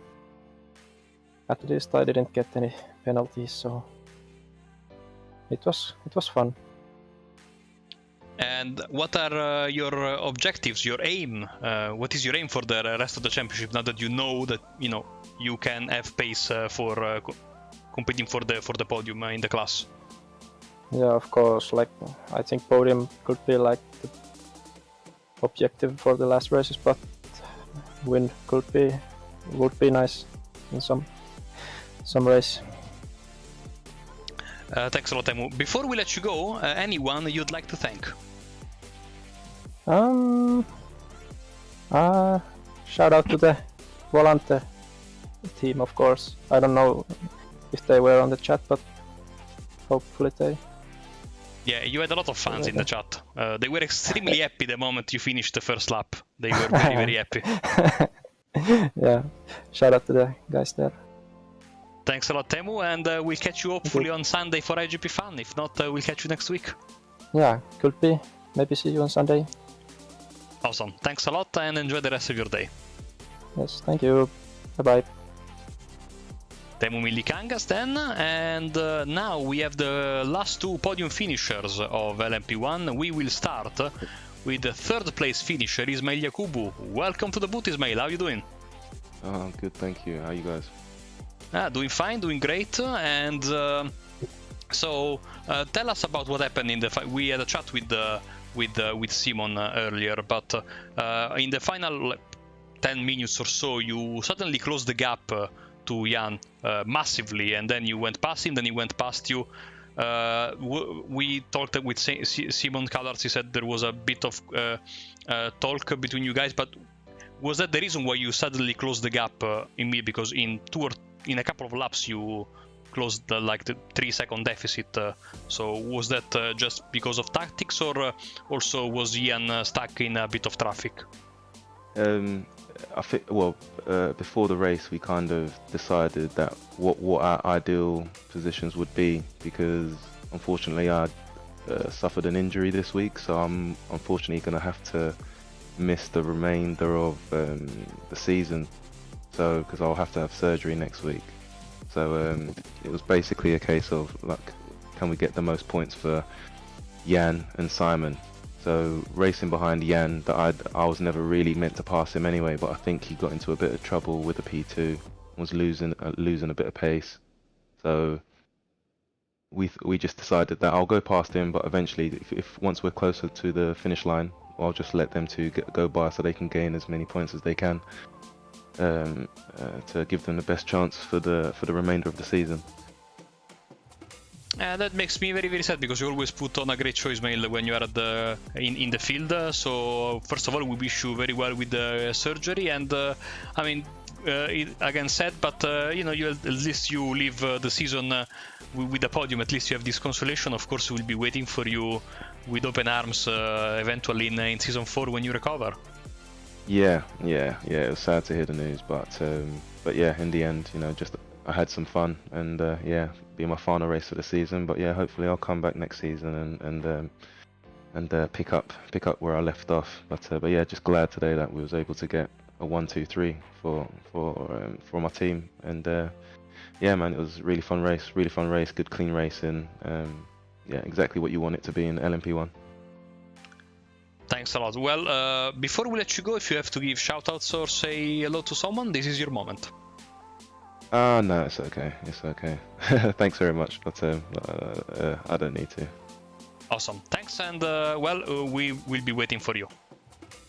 at least I didn't get any penalties, so it was fun. And what are your objectives, your aim? What is your aim for the rest of the championship? Now that you know that you can have pace for competing for the podium in the class. Yeah, of course. Like I think podium could be like the objective for the last races, but win would be nice in some race. Thanks a lot, Teemu. Before we let you go, anyone you'd like to thank? Shout out to the Volante team, of course. I don't know if they were on the chat, but hopefully they. Yeah, you had a lot of fans in the chat. They were extremely happy the moment you finished the first lap. They were very, very happy. Yeah, shout out to the guys there. Thanks a lot, Teemu, and we'll catch you hopefully on Sunday for IGP Fun. If not, we'll catch you next week. Yeah, could be. Maybe see you on Sunday. Awesome. Thanks a lot and enjoy the rest of your day. Yes, thank you. Bye-bye. Teemu Millikangas then, and now we have the last two podium finishers of LMP1. We will start with the third place finisher, Ismail Yakubu. Welcome to the booth, Ismail. How are you doing? Oh, I'm good, thank you. How are you guys? Doing fine, doing great. And so tell us about what happened in the fight. We had a chat with Simon earlier, but in the final 10 minutes or so, you suddenly closed the gap to Jan massively, and then you went past him, then he went past you. We talked with Simon Callards. He said there was a bit of talk between you guys, but was that the reason why you suddenly closed the gap in me? Because in a couple of laps you closed the 3-second deficit. So was that just because of tactics, or also was Ian stuck in a bit of traffic? I think, before the race, we kind of decided that what our ideal positions would be, because unfortunately I suffered an injury this week, so I'm unfortunately going to have to miss the remainder of the season. So because I'll have to have surgery next week. So it was basically a case of can we get the most points for Jan and Simon? So racing behind Jan, that I was never really meant to pass him anyway, but I think he got into a bit of trouble with the P2, was losing a bit of pace. So we just decided that I'll go past him, but eventually, if once we're closer to the finish line, I'll just let them two go by so they can gain as many points as they can, to give them the best chance for the remainder of the season. That makes me very, very sad, because you always put on a great show, Ismail, when you are in the field. So first of all, we wish you very well with the surgery, and again sad, but at least you leave the season with the podium. At least you have this consolation. Of course, we'll be waiting for you with open arms eventually in season 4 when you recover. Yeah. It was sad to hear the news, but yeah, in the end, just I had some fun, and be my final race for the season. But yeah, hopefully I'll come back next season and pick up where I left off. But yeah, just glad today that we was able to get a 1-2-3 for my team. And yeah, man, it was a really fun race, good clean racing. Yeah, exactly what you want it to be in LMP1. Thanks a lot. Well, before we let you go, if you have to give shoutouts or say hello to someone, this is your moment. No, it's okay. Thanks very much, but I don't need to. Awesome. Thanks, and we will be waiting for you.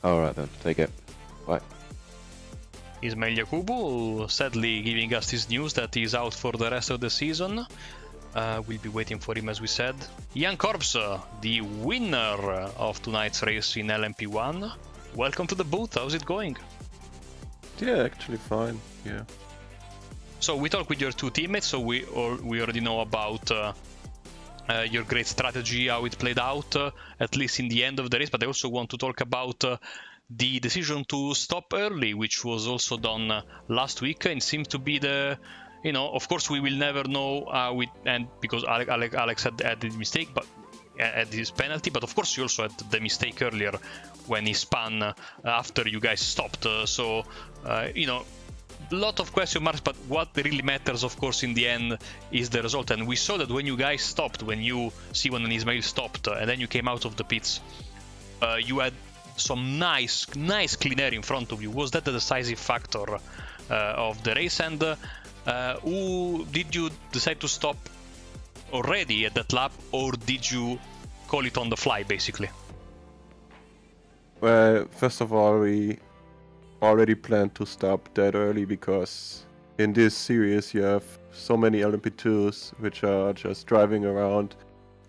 Alright then, take it. Bye. Ismail Yakubu, sadly giving us this news that he's out for the rest of the season. We'll be waiting for him, as we said. Jan Korps, the winner of tonight's race in LMP1. Welcome to the booth. How's it going? Yeah, actually fine. Yeah. So we talked with your two teammates, so we already know about your great strategy, how it played out, at least in the end of the race. But I also want to talk about the decision to stop early, which was also done last week, and seems to be the, of course we will never know and because Alex had the mistake, but at this penalty, but of course you also had the mistake earlier when he spun after you guys stopped. So lot of question marks, but what really matters, of course, in the end is the result. And we saw that when you guys stopped, when you, Siwan and Ismail stopped, and then you came out of the pits, you had some nice clean air in front of you. Was that the decisive factor of the race? And who did you decide to stop already at that lap, or did you call it on the fly, basically? Well, first of all, we already planned to stop that early because in this series you have so many LMP2s which are just driving around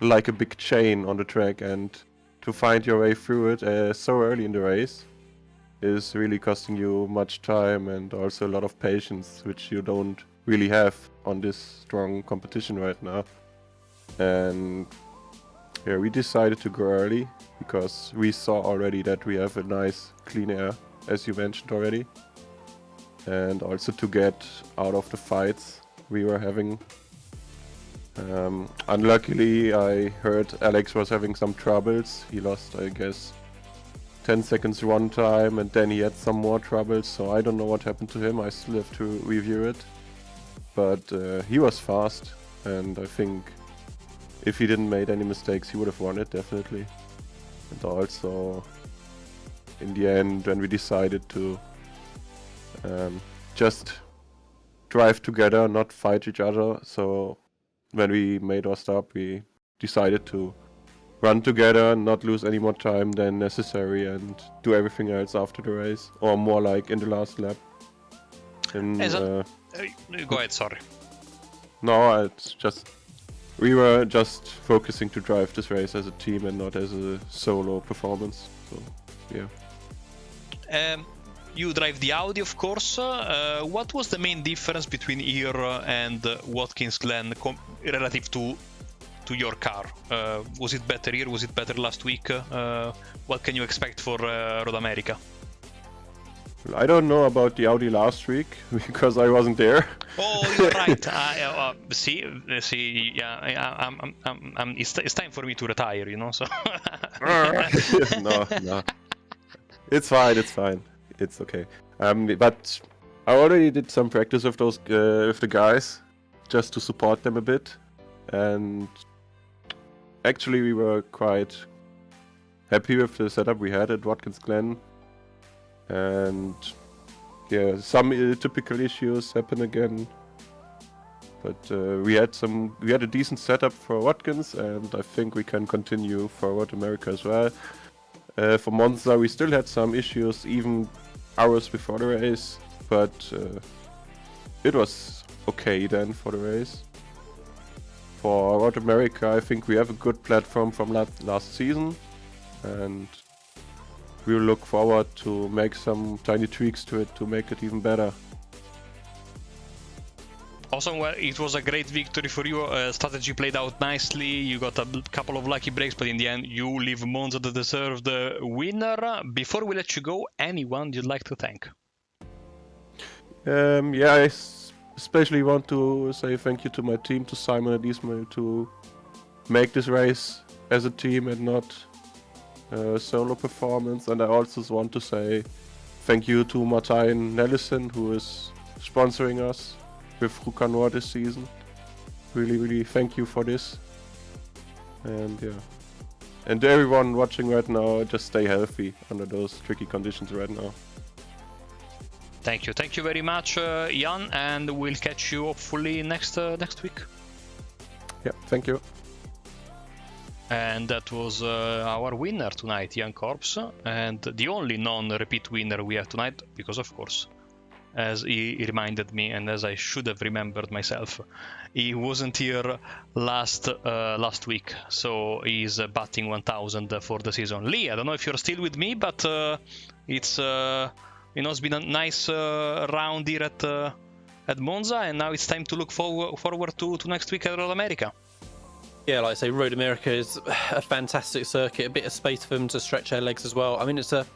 like a big chain on the track, and to find your way through it so early in the race is really costing you much time and also a lot of patience, which you don't really have on this strong competition right now. And yeah, we decided to go early because we saw already that we have a nice clean air, as you mentioned already, and also to get out of the fights we were having. Unluckily, I heard Alex was having some troubles. He lost, I guess, 10 seconds run time, and then he had some more troubles, so I don't know what happened to him. I still have to review it. But he was fast, and I think if he didn't make any mistakes, he would have won it, definitely. And also, in the end, when we decided to just drive together, not fight each other, so when we made our stop, we decided to run together, not lose any more time than necessary, and do everything else after the race, or more like in the last lap. And, go ahead, sorry. No, it's just we were just focusing to drive this race as a team and not as a solo performance. So, yeah. You drive the Audi, of course. What was the main difference between here and Watkins Glen relative to your car? Was it better here? Was it better last week? What can you expect for Road America? I don't know about the Audi last week because I wasn't there. Oh, you're right. See, yeah, it's time for me to retire, So. No. It's fine. It's okay. But I already did some practice with those with the guys, just to support them a bit, and actually we were quite happy with the setup we had at Watkins Glen. And yeah, some typical issues happen again, but we had a decent setup for Watkins, and I think we can continue for Road America as well. For Monza, we still had some issues even hours before the race, but it was okay then for the race. For Road America, I think we have a good platform from last season, and we will look forward to make some tiny tweaks to it to make it even better. Awesome. Well, it was a great victory for you. Strategy played out nicely. You got a couple of lucky breaks, but in the end, you leave Monza the deserved winner. Before we let you go, anyone you'd like to thank? Yeah, I especially want to say thank you to my team, to Simon and Ismail, to make this race as a team and not solo performance. And I also want to say thank you to Martijn Nellison, who is sponsoring us with Rukanor this season. Really thank you for this. And yeah. And to everyone watching right now, just stay healthy under those tricky conditions right now. Thank you very much, Jan, and we'll catch you hopefully next week. Yeah, thank you. And that was our winner tonight, Jan Korps, and the only non-repeat winner we have tonight, because of course, as he reminded me, and as I should have remembered myself, he wasn't here last week, so he's batting 1000 for the season. Lee, I don't know if you're still with me, but it's it's been a nice round here at Monza, and now it's time to look forward to next week at Road America. Yeah, like I say, Road America is a fantastic circuit, a bit of space for them to stretch their legs as well. I mean, it's a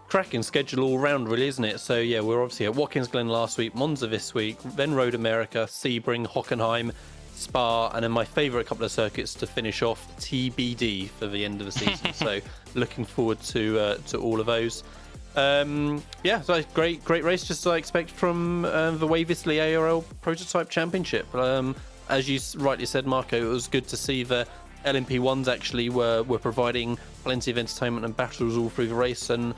cracking schedule all round, really, isn't it? So yeah, we're obviously at Watkins Glen last week, Monza this week, then Road America, Sebring, Hockenheim, Spa, and then my favourite couple of circuits to finish off, TBD for the end of the season. So looking forward to all of those. Yeah, so great race, just as I expect from the Wavesley ARL Prototype Championship. As you rightly said, Marco, it was good to see the LMP1s actually were providing plenty of entertainment and battles all through the race, and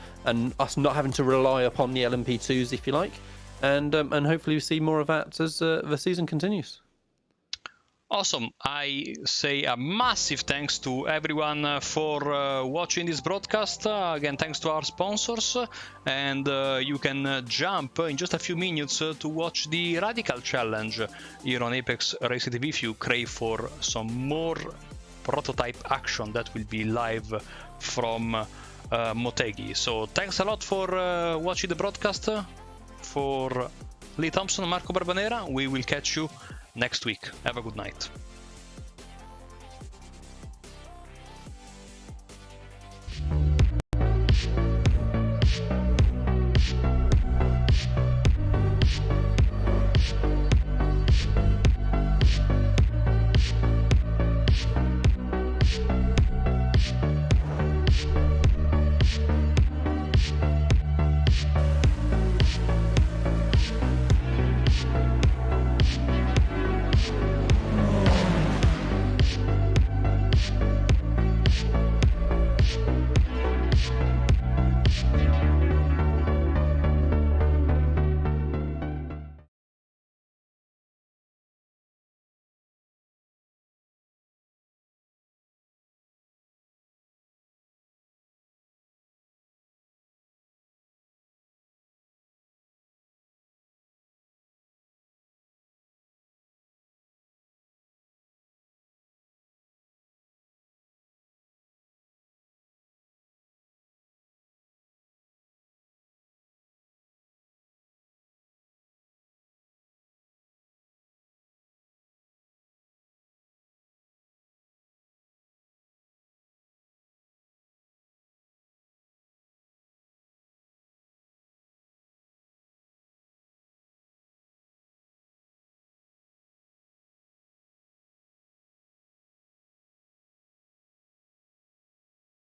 us not having to rely upon the LMP2s, if you like, and hopefully we see more of that as the season continues. Awesome. I say a massive thanks to everyone for watching this broadcast. Again, thanks to our sponsors. And you can jump in just a few minutes to watch the Radical Challenge here on Apex Racing TV if you crave for some more prototype action that will be live from Motegi. So thanks a lot for watching the broadcast. For Lee Thompson and Marco Barbanera, we will catch you next week. Have a good night.